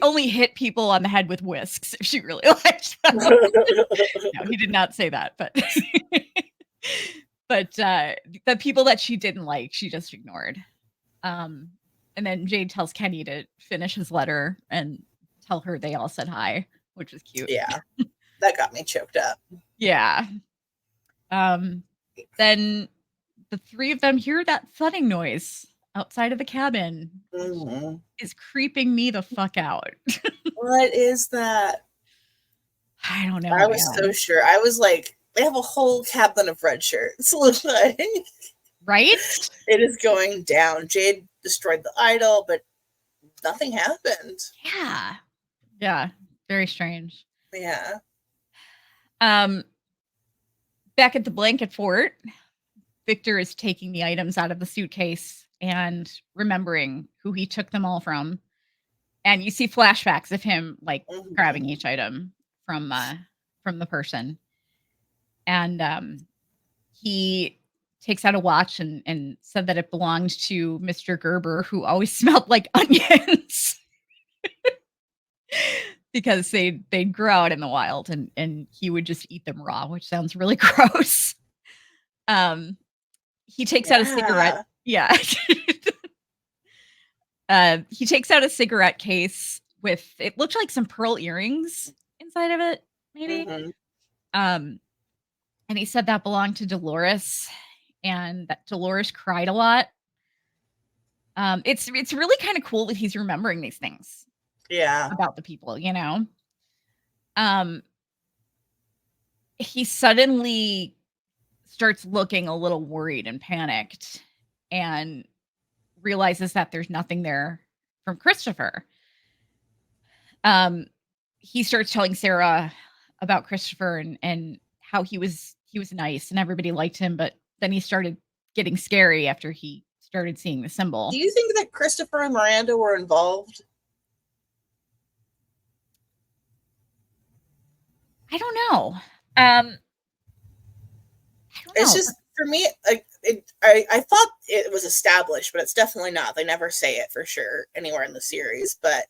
only hit people on the head with whisks if she really liked them. No, he did not say that, but but the people that she didn't like, she just ignored. And then Jade tells Kenny to finish his letter and tell her they all said hi, which was cute. Yeah, that got me choked up. Yeah. Then the three of them hear that thudding noise outside of the cabin. Is creeping me the fuck out. What is that? I don't know. I was so sure. I was like, they have a whole cabin of red shirts. Right? It is going down. Jade destroyed the idol, but nothing happened. Yeah. Yeah. Very strange. Yeah. Back at the blanket fort, Victor is taking the items out of the suitcase and remembering who he took them all from. And you see flashbacks of him grabbing each item from the person. And he takes out a watch and said that it belonged to Mr. Gerber, who always smelled like onions. Because they'd grow out in the wild, and he would just eat them raw, which sounds really gross. He takes out a cigarette. Yeah. He takes out a cigarette case with, it looked like some pearl earrings inside of it, maybe. And he said that belonged to Dolores, and that Dolores cried a lot. It's really kind of cool that he's remembering these things. Yeah. About the people, he suddenly starts looking a little worried and panicked and realizes that there's nothing there from Christopher. He starts telling Sarah about Christopher and how he was nice and everybody liked him, but then he started getting scary after he started seeing the symbol. Do you think that Christopher and Miranda were involved? I don't know. It's just, for me, I thought it was established, but it's definitely not. They never say it for sure anywhere in the series. But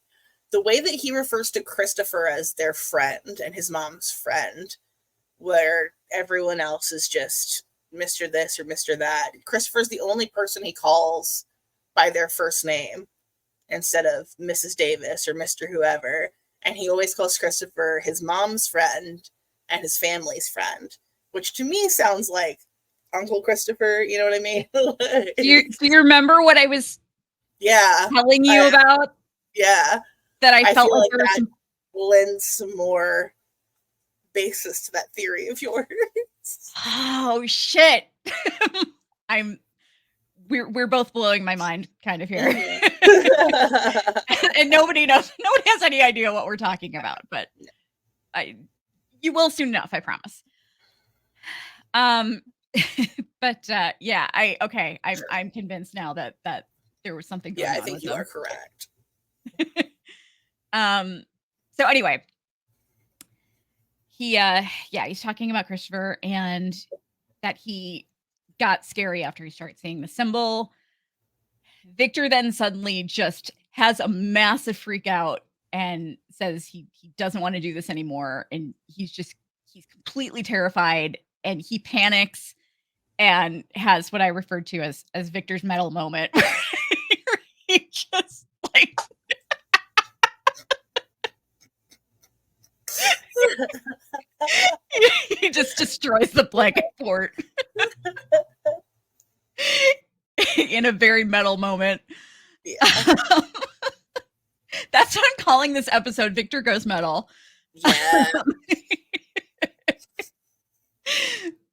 the way that he refers to Christopher as their friend and his mom's friend, where everyone else is just Mr. This or Mr. That, Christopher's the only person he calls by their first name instead of Mrs. Davis or Mr. Whoever. And he always calls Christopher his mom's friend and his family's friend, which to me sounds like Uncle Christopher. You know what I mean? do you remember what I was telling you about? Yeah. That I felt like there that lends some more basis to that theory of yours. Oh shit. We're both blowing my mind kind of here. And nobody has any idea what we're talking about, but you will soon enough, I promise. But yeah, I'm convinced now that there was something going on. I think you are correct. So anyway, he's talking about Christopher and that he got scary after he started seeing the symbol. Victor then suddenly just has a massive freak out and says he doesn't want to do this anymore. And he's completely terrified and he panics and has what I referred to as Victor's metal moment. He just like he just destroys the blanket fort in a very metal moment. Yeah. That's what I'm calling this episode, Victor Goes Metal. Yeah.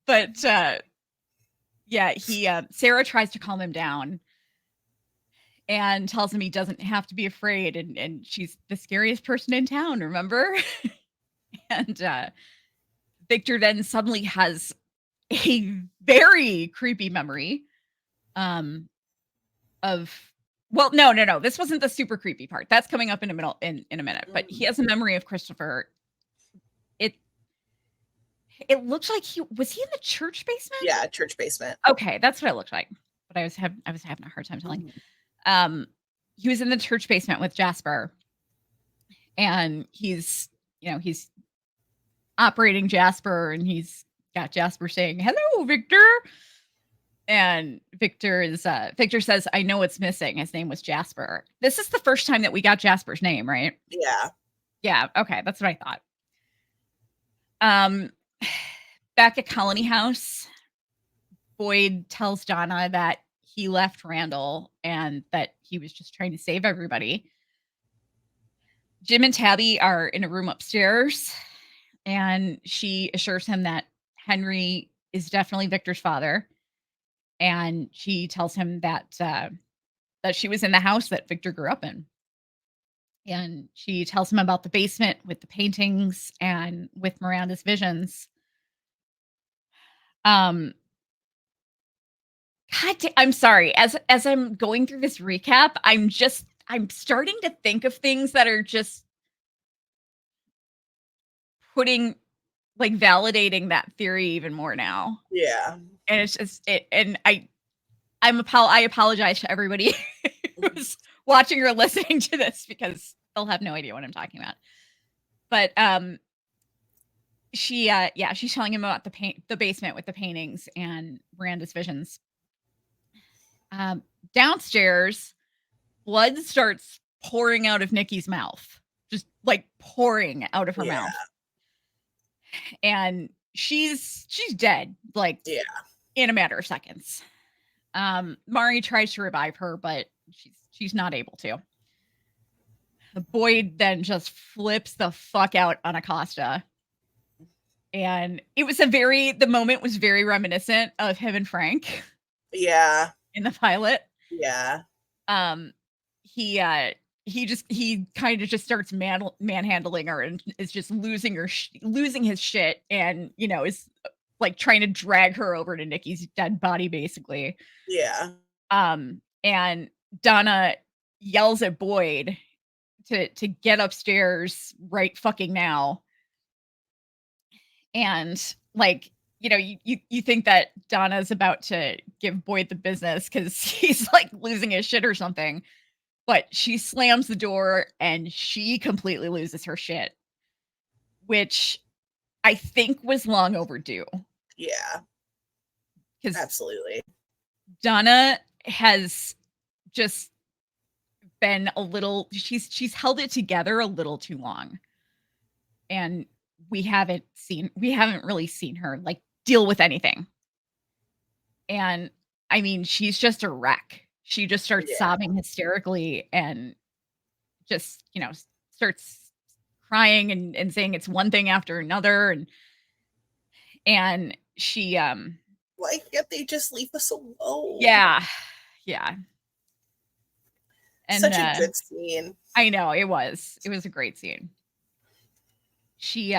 But Sarah tries to calm him down and tells him he doesn't have to be afraid and she's the scariest person in town, remember? And Victor then suddenly has a very creepy memory no, this wasn't the super creepy part. That's coming up in a minute. But he has a memory of Christopher. It looks like was he in the church basement? Yeah, church basement. Okay, that's what it looked like. But I was having a hard time telling. He was in the church basement with Jasper, and he's operating Jasper, and he's got Jasper saying, "Hello, Victor." And Victor says, "I know what's missing." His name was Jasper. This is the first time that we got Jasper's name, right? Yeah. Yeah. Okay, that's what I thought. Back at Colony House, Boyd tells Donna that he left Randall and that he was just trying to save everybody. Jim and Tabby are in a room upstairs, and she assures him that Henry is definitely Victor's father. And she tells him that she was in the house that Victor grew up in. And she tells him about the basement with the paintings and with Miranda's visions. I'm sorry. As I'm going through this recap, I'm starting to think of things that are just validating that theory even more now. Yeah. And it's just I apologize to everybody who's watching or listening to this because they'll have no idea what I'm talking about. But she's telling him about the basement with the paintings and Miranda's visions. Downstairs, blood starts pouring out of Nikki's mouth, just like pouring out of her mouth, and she's dead, in a matter of seconds. Mari tries to revive her, but she's not able to. Boyd then just flips the fuck out on Acosta And the moment was very reminiscent of him and Frank. Yeah. In the pilot. Yeah. He kind of just starts manhandling her and is just losing his shit, and is like trying to drag her over to Nikki's dead body, basically. Yeah. And Donna yells at Boyd to get upstairs right fucking now. And like, you think that Donna's about to give Boyd the business because he's like losing his shit or something. But she slams the door and she completely loses her shit, which I think was long overdue. Yeah. Absolutely. Donna has just been she's held it together a little too long. And we haven't really seen her like deal with anything. And I mean, she's just a wreck. She just starts sobbing hysterically and just, starts crying and saying it's one thing after another. And she, why can't they just leave us alone? Yeah. Yeah. And such a good scene. I know, it was a great scene. She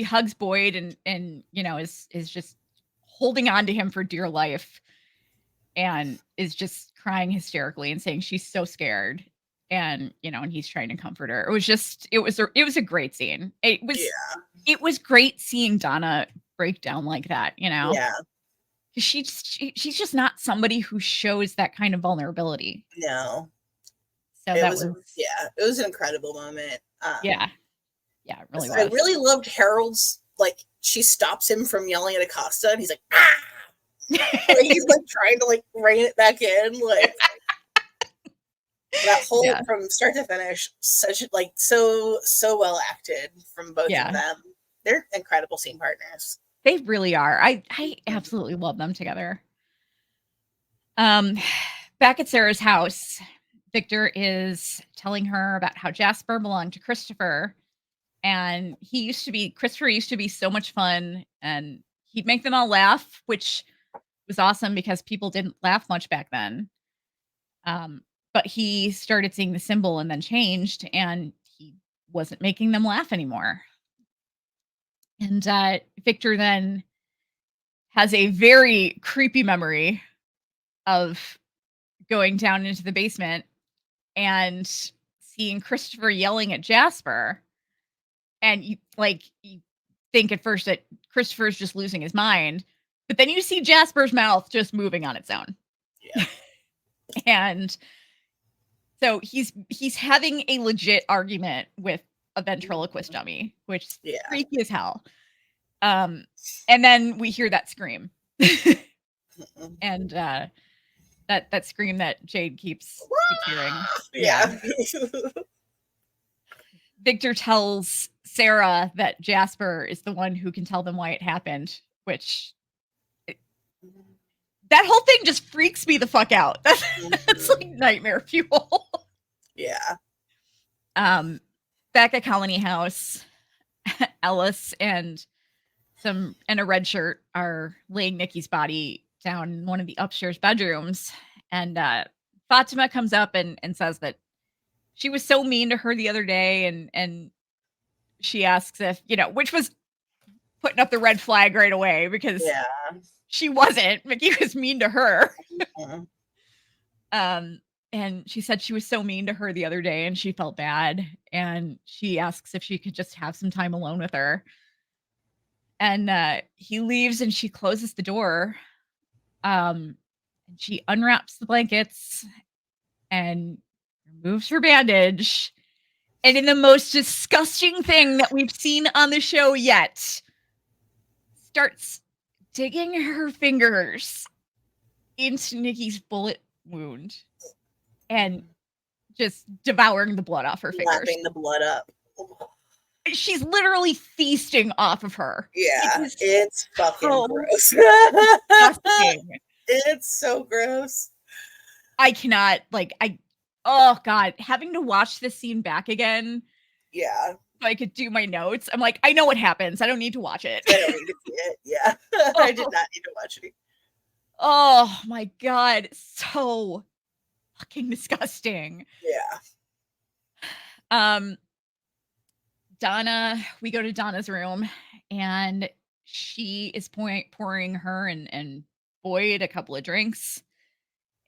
hugs Boyd and is just holding on to him for dear life and is just crying hysterically and saying she's so scared. And and he's trying to comfort her. It was a great scene. It was great seeing Donna break down like that, Yeah. She's just not somebody who shows that kind of vulnerability. No. So it was an incredible moment. Yeah, it really was. I really loved Harold's, like, she stops him from yelling at Acosta and he's like, ah! Like, he's like trying to like rein it back in, like that whole from start to finish, such like so well acted from both of them. They're incredible scene partners. They really are. I absolutely love them together. Back at Sarah's house, Victor is telling her about how Jasper belonged to Christopher, and Christopher used to be so much fun, and he'd make them all laugh, which was awesome because people didn't laugh much back then. But he started seeing the symbol and then changed, and he wasn't making them laugh anymore. And Victor then has a very creepy memory of going down into the basement and seeing Christopher yelling at Jasper. And you think at first that Christopher's just losing his mind, but then you see Jasper's mouth just moving on its own. Yeah. And so he's having a legit argument with a ventriloquist dummy, which is freaky as hell. And then we hear that scream. And that scream that Jade keeps hearing. Yeah. Victor tells Sarah that Jasper is the one who can tell them why it happened, which that whole thing just freaks me the fuck out. That's like nightmare fuel. Yeah. Back at Colony House, Ellis and a red shirt are laying Nikki's body down in one of the upstairs bedrooms. And Fatima comes up and says that she was so mean to her the other day. And she asks if, which was putting up the red flag right away because she wasn't. Mickey was mean to her. And she said she was so mean to her the other day and she felt bad. And she asks if she could just have some time alone with her. And he leaves and she closes the door. And she unwraps the blankets and removes her bandage. And in the most disgusting thing that we've seen on the show yet, starts digging her fingers into Nikki's bullet wound and just devouring the blood off her fingers. Lapping the blood up. She's literally feasting off of her. Yeah, it's fucking gross. Disgusting. It's so gross. I cannot, oh God, having to watch this scene back again. Yeah. so I could do my notes. I'm like, I know what happens. I don't need to watch it. I don't need to see it. Yeah. I did not need to watch it. Oh my God. So fucking disgusting. Yeah. Donna, we go to Donna's room and she is pouring her and Boyd a couple of drinks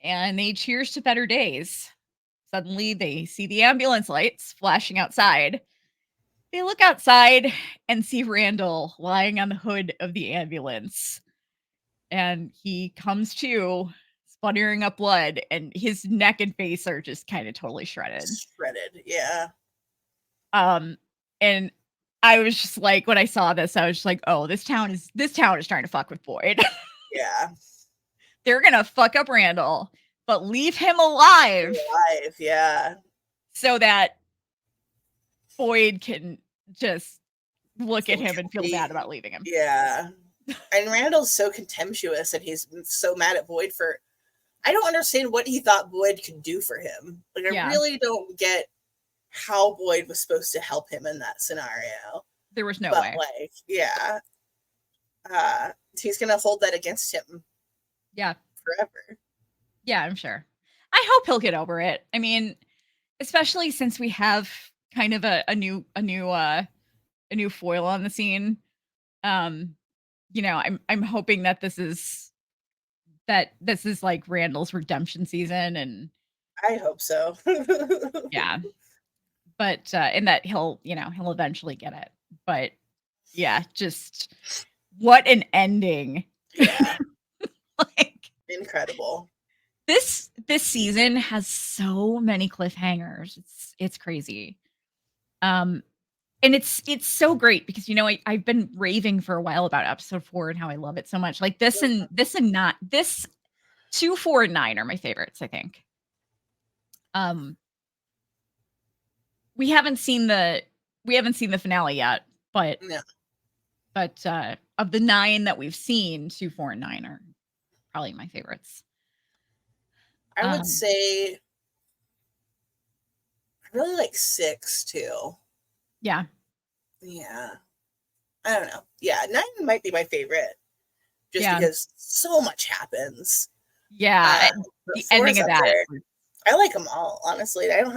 and they cheers to better days. Suddenly they see the ambulance lights flashing outside. They look outside and see Randall lying on the hood of the ambulance. And he comes to, sputtering up blood, and his neck and face are just kind of totally shredded. Yeah. And I was just like, when I saw this, I was just like, oh, this town is trying to fuck with Boyd. Yeah. They're gonna fuck up Randall, but leave him alive. Yeah. So that Boyd can just look at him and feel bad about leaving him. Yeah. And Randall's so contemptuous and he's so mad at Boyd for, I don't understand what he thought Boyd could do for him. Like, I really don't get how Boyd was supposed to help him in that scenario. There was no way. Like, yeah. He's going to hold that against him. Yeah. Forever. Yeah, I'm sure. I hope he'll get over it. I mean, especially since we have kind of a new foil on the scene. You know, I'm hoping that this is like Randall's redemption season, and I hope so. Yeah. But and that he'll eventually get it. But yeah, just what an ending. Yeah. Like, incredible. This season has so many cliffhangers. It's crazy. And it's so great because I've been raving for a while about episode 4 and how I love it so much. Like this 2, 4, and 9 are my favorites, I think. We haven't seen the finale yet, but of the 9 that we've seen, 2, 4, and 9 are probably my favorites. I would say I really like 6 too. Yeah. Yeah. I don't know. Yeah, 9 might be my favorite. Just because so much happens. Yeah. The ending of that. I like them all, honestly. I don't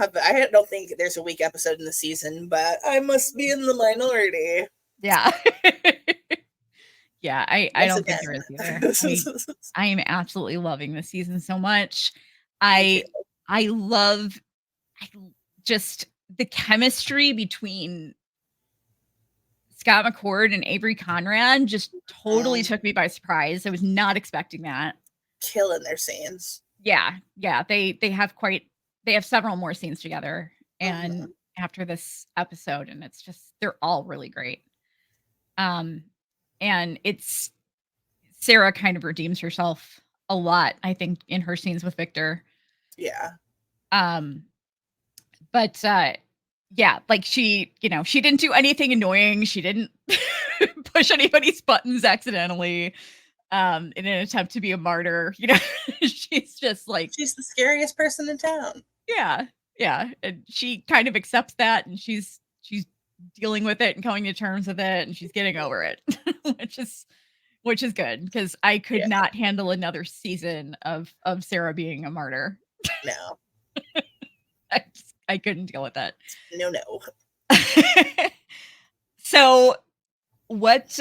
think there's a weak episode in the season, but I must be in the minority. Yeah. Yeah, I don't think there is either. I am absolutely loving this season so much. I love just the chemistry between Scott McCord and Avery Conrad just totally took me by surprise. I was not expecting that. Killing their scenes. Yeah. They have several more scenes together and after this episode, and it's just they're all really great. And it's Sarah kind of redeems herself a lot, I think, in her scenes with Victor. Yeah. But like she didn't do anything annoying. She didn't push anybody's buttons accidentally in an attempt to be a martyr. She's just like, she's the scariest person in town. Yeah. And she kind of accepts that, and she's dealing with it and coming to terms with it, and she's getting over it, which is good because I could not handle another season of Sarah being a martyr. No. I couldn't deal with that. No. So what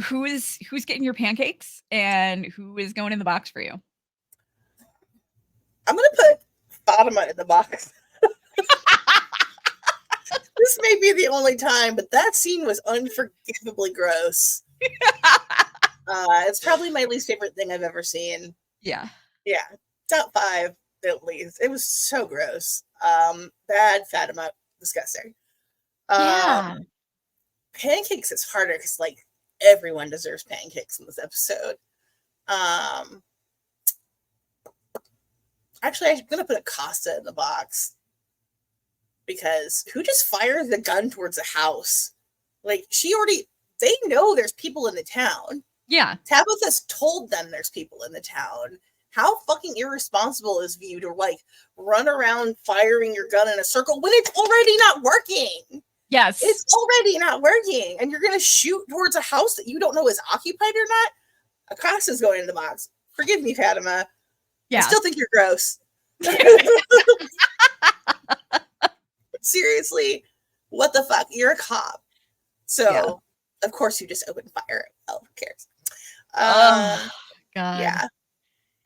who's getting your pancakes and who is going in the box for you? I'm gonna put Fatima in the box. This may be the only time, but that scene was unforgivably gross. It's probably my least favorite thing I've ever seen. Yeah. Top 5 at least. It was so gross. Bad, Fatima, disgusting. Pancakes is harder because like everyone deserves pancakes in this episode. Actually, I'm gonna put Acosta in the box. Because who just fired the gun towards a house? Like, they know there's people in the town. Yeah. Tabitha's told them there's people in the town. How fucking irresponsible is you to, like, run around firing your gun in a circle when it's already not working? Yes. It's already not working, and you're going to shoot towards a house that you don't know is occupied or not? Acosta's going in the box. Forgive me, Fatima. Yeah. I still think you're gross. Seriously, what the fuck? You're a cop. So, of course, you just open fire. Oh, who cares? Oh, God. Yeah.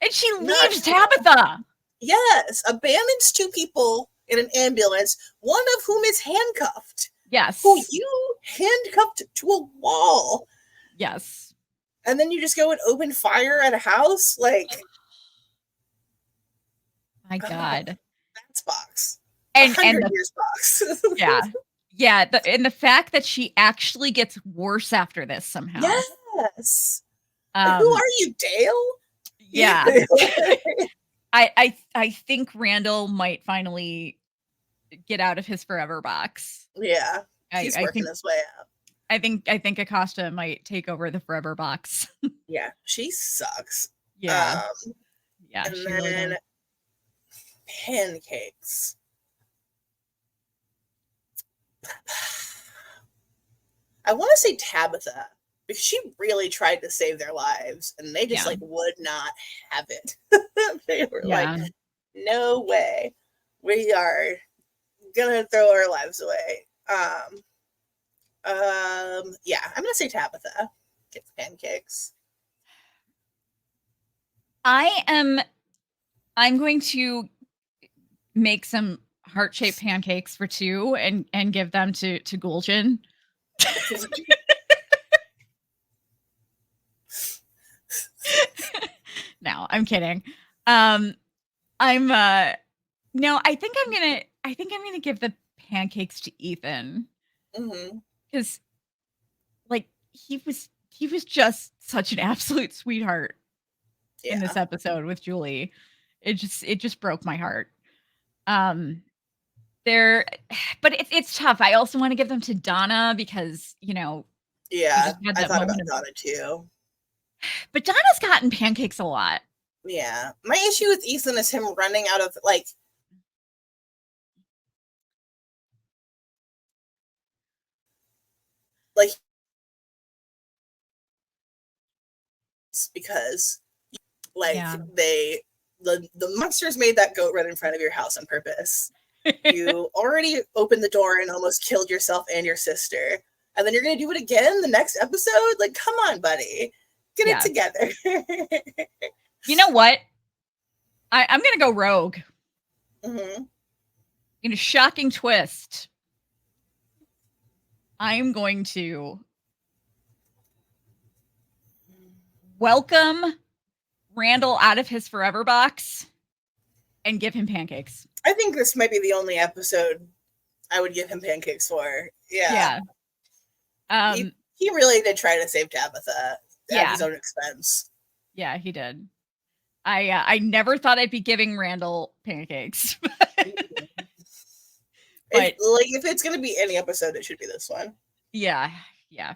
And she leaves Tabitha. Yes. Abandons 2 people in an ambulance, one of whom is handcuffed. Yes. Who you handcuffed to a wall. Yes. And then you just go and open fire at a house? Like, my God. That's box. And 100 years box. Yeah. Yeah. And the fact that she actually gets worse after this somehow. Yes. Who are you, Dale? Yeah. I think Randall might finally get out of his forever box. Yeah. He's working his way out. I think Acosta might take over the forever box. Yeah, she sucks. Yeah. Yeah. And then really pancakes. I want to say Tabitha, because she really tried to save their lives, and they just like would not have it. They were like, no way. We are gonna throw our lives away. Yeah, I'm gonna say Tabitha gets pancakes. I'm going to make some heart-shaped pancakes for 2 and give them to Gul'jen. No, I'm kidding. No, I think I'm gonna give the pancakes to Ethan. Because like he was just such an absolute sweetheart in this episode with Julie. It just broke my heart. But it's tough. I also want to give them to Donna because, I thought about Donna too. But Donna's gotten pancakes a lot. Yeah. My issue with Ethan is him running out of like because the monsters made that goat run in front of your house on purpose. You already opened the door and almost killed yourself and your sister, and then you're gonna do it again the next episode? Like, come on, buddy, get it together. You know what? I'm gonna go rogue. In a shocking twist, I'm going to welcome Randall out of his forever box and give him pancakes. I think this might be the only episode I would give him pancakes for. Yeah. He really did try to save Tabitha at his own expense. Yeah, he did. I never thought I'd be giving Randall pancakes. But if it's gonna be any episode, it should be this one. Yeah,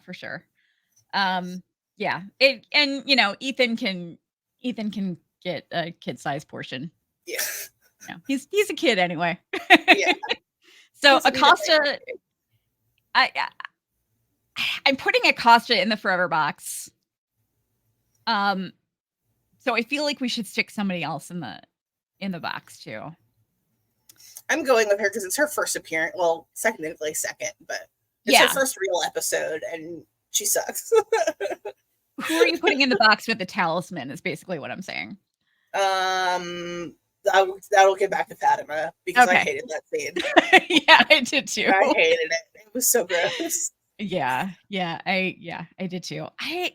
for sure. Yeah. Ethan can get a kid-sized portion. Yeah. He's a kid anyway. Yeah. So Acosta, I'm putting Acosta in the forever box. So I feel like we should stick somebody else in the box too. I'm going with her because it's her first appearance. Well, technically second, but it's her first real episode, and she sucks. Who are you putting in the box with the talisman? Is basically what I'm saying. That'll get back to Fatima because I hated that scene. Yeah, I did too. I hated it. It was so gross. Yeah, I did too. I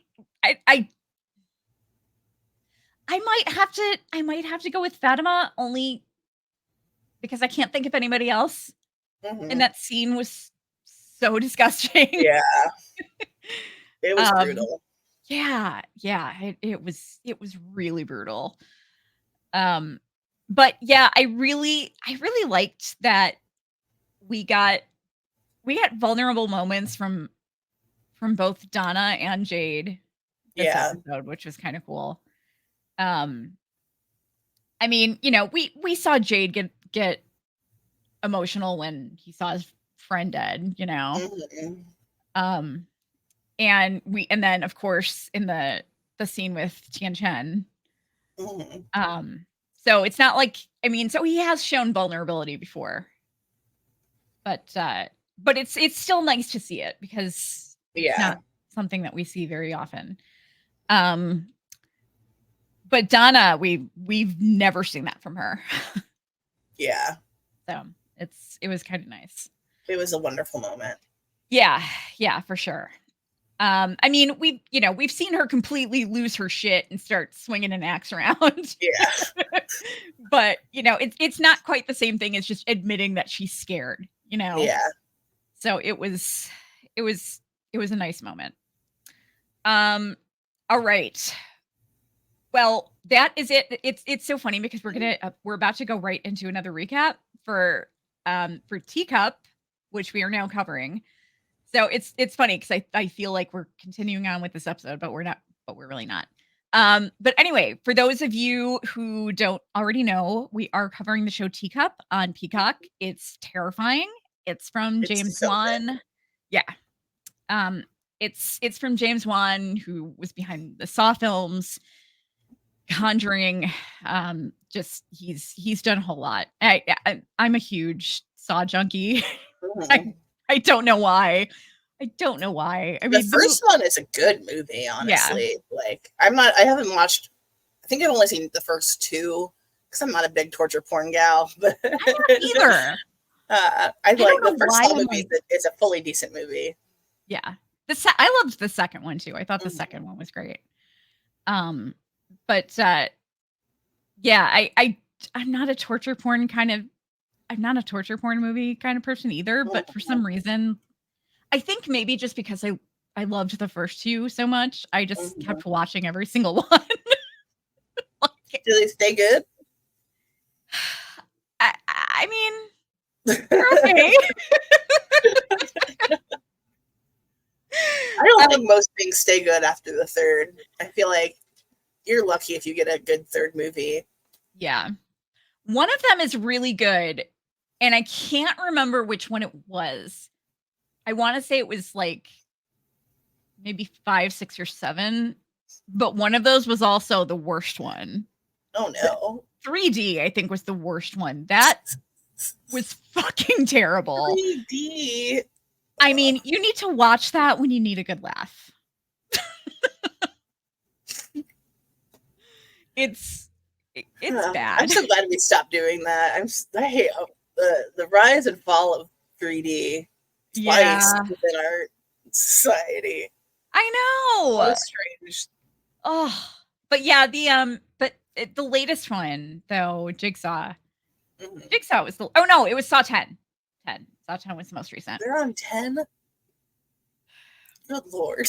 might have to go with Fatima only because I can't think of anybody else. And that scene was so disgusting. Yeah. It was brutal. Yeah, it was really brutal. But yeah, I really liked that we got vulnerable moments from both Donna and Jade this episode, which was kind of cool. I mean, we saw Jade get emotional when he saw his friend dead, you know. And then of course in the scene with Tian-Chen. So it's not like, I mean, so he has shown vulnerability before, but it's still nice to see it because it's not something that we see very often. But Donna, we've never seen that from her. Yeah. So it was kind of nice. It was a wonderful moment. Yeah, for sure. I mean, we've seen her completely lose her shit and start swinging an axe around. Yeah. But, it's not quite the same thing as just admitting that she's scared, Yeah. So it was a nice moment. All right. Well, that is it. It's so funny because we're about to go right into another recap for Teacup, which we are now covering. So it's funny because I feel like we're continuing on with this episode, but we're not, but we're really not. But anyway, for those of you who don't already know, we are covering the show Teacup on Peacock. It's terrifying. It's from James Wan. Yeah. It's from James Wan, who was behind the Saw films, Conjuring. Just he's done a whole lot. I'm a huge Saw junkie. I don't know why. I mean, the first one is a good movie, honestly. Yeah. Like I haven't watched, I think I've only seen the first two because I'm not a big torture porn gal, but I'm not either. I like the first Saw movie. It's a fully decent movie. Yeah. I loved the second one too. I thought the second one was great. But yeah, I'm not a torture porn movie kind of person either, but for some reason, I think maybe just because I loved the first two so much, I just kept watching every single one. Do they stay good? I mean, they're okay. I don't think most things stay good after the third. I feel like you're lucky if you get a good third movie. Yeah. One of them is really good, and I can't remember which one it was. I want to say it was like maybe 5, 6, or 7, but one of those was also the worst one. Oh no. 3D, I think, was the worst one. That was fucking terrible. 3D. I mean, you need to watch that when you need a good laugh. It's bad. I'm so glad we stopped doing that. I hate the rise and fall of 3D twice within our society. I know. So strange. Oh, but yeah, the latest one though, Jigsaw. Jigsaw was it was Saw 10. Saw 10 was the most recent. They're on 10? Good Lord.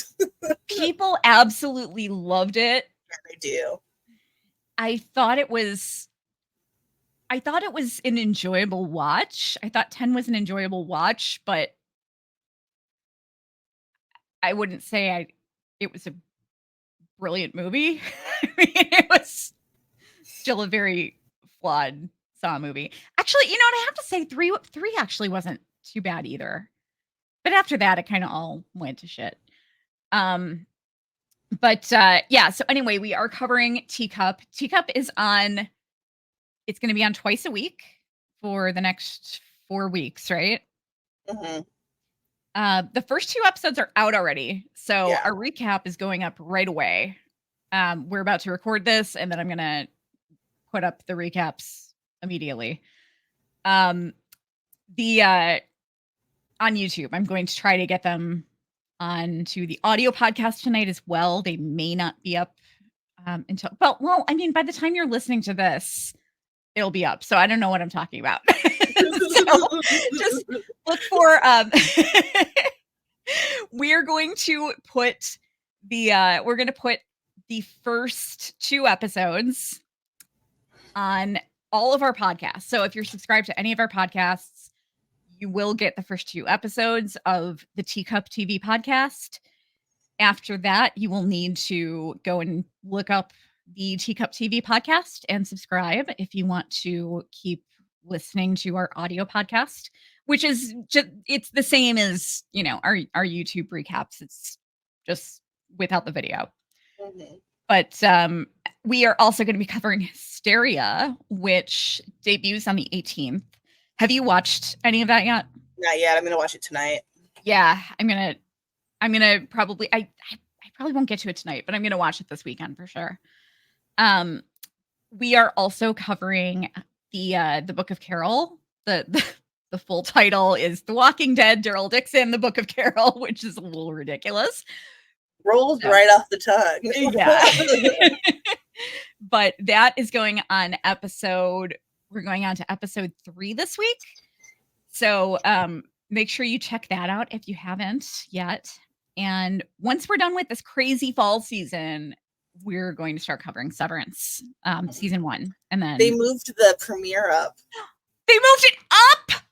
People absolutely loved it. Yeah, they do. I thought it was an enjoyable watch. I thought 10 was an enjoyable watch, but I wouldn't say it was a brilliant movie. I mean, it was still a very flawed Saw movie. Actually, I have to say 3 actually wasn't too bad either. But after that, it kind of all went to shit. But yeah, so anyway, we are covering Teacup. Teacup is on, it's going to be on twice a week for the next 4 weeks, right? The first 2 episodes are out already. So our recap is going up right away. We're about to record this, and then I'm going to put up the recaps immediately. On YouTube, I'm going to try to get them onto the audio podcast tonight as well. They may not be up until, well, I mean, by the time you're listening to this, it'll be up. So I don't know what I'm talking about. So just look for, we're going to put the first 2 episodes on all of our podcasts. So if you're subscribed to any of our podcasts, you will get the first 2 episodes of the Teacup TV podcast. After that, you will need to go and look up the Teacup TV podcast and subscribe if you want to keep listening to our audio podcast, which is just, it's the same as, you know, our YouTube recaps. It's just without the video. Mm-hmm. But we are also going to be covering Hysteria, which debuts on the 18th. Have you watched any of that yet? Not yet. I'm going to watch it tonight. Yeah, I'm gonna probably, I probably won't get to it tonight, but I'm gonna watch it this weekend for sure. We are also covering the Book of Carol. The full title is The Walking Dead, Daryl Dixon, The Book of Carol, which is a little ridiculous. Rolls right off the tongue. Yeah. But that is going on we're going on to episode 3 this week. So make sure you check that out if you haven't yet. And once we're done with this crazy fall season, we're going to start covering Severance, season 1. And then they moved the premiere up. They moved it up?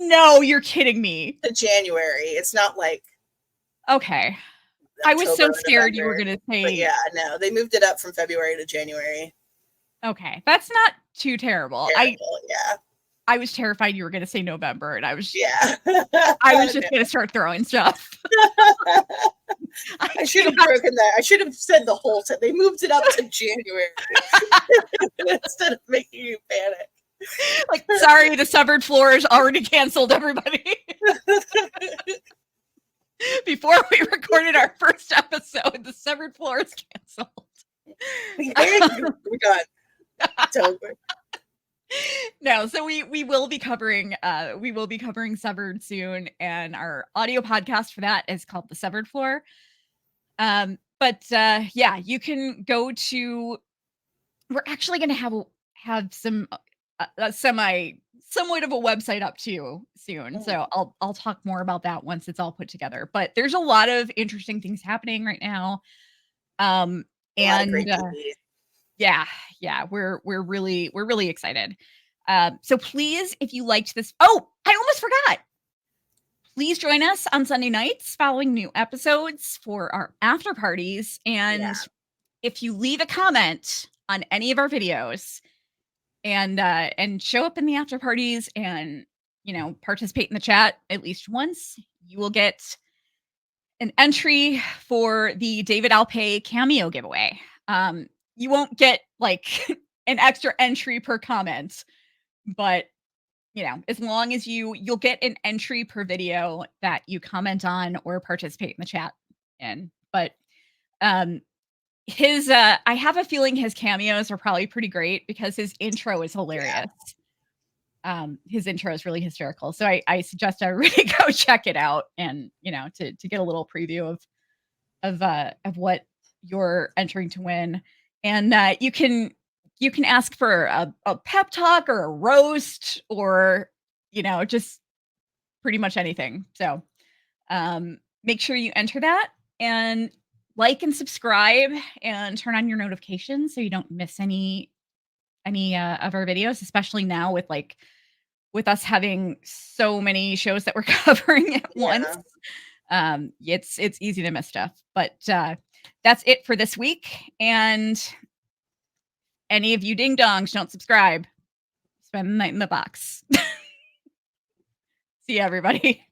No, you're kidding me. To January. It's not like okay. October, I was so scared November, you were going to say. But yeah, no, they moved it up from February to January. Okay, that's not too terrible. Yeah. I was terrified you were going to say November, and I was I was just going to start throwing stuff. I should have broken that. I should have said the whole time. They moved it up to January instead of making you panic. Like, sorry, the severed floor is already canceled, everybody. Before we recorded our first episode, the severed floor is canceled. We're done. It's over. No, so we will be covering Severed soon, and our audio podcast for that is called The Severed Floor. But yeah, you can go to. We're actually going to have some somewhat of a website up too soon. So I'll talk more about that once it's all put together. But there's a lot of interesting things happening right now. And yeah, we're really excited. So please, if you liked this, I almost forgot. Please join us on Sunday nights following new episodes for our after parties. And if you leave a comment on any of our videos and show up in the after parties and, you know, participate in the chat at least once, you will get an entry for the David Alpay cameo giveaway. You won't get like an extra entry per comment, but you know, as long as you'll get an entry per video that you comment on or participate in the chat in. But his I have a feeling his cameos are probably pretty great because his intro is hilarious. His intro is really hysterical. So I suggest everybody go check it out and, you know, to get a little preview of what you're entering to win. And you can ask for a pep talk or a roast or, you know, just pretty much anything. So make sure you enter that and like and subscribe and turn on your notifications so you don't miss any of our videos, especially now with us having so many shows that we're covering at once. It's easy to miss stuff. But that's it for this week. And any of you ding dongs don't subscribe, spend the night in the box. See you, everybody.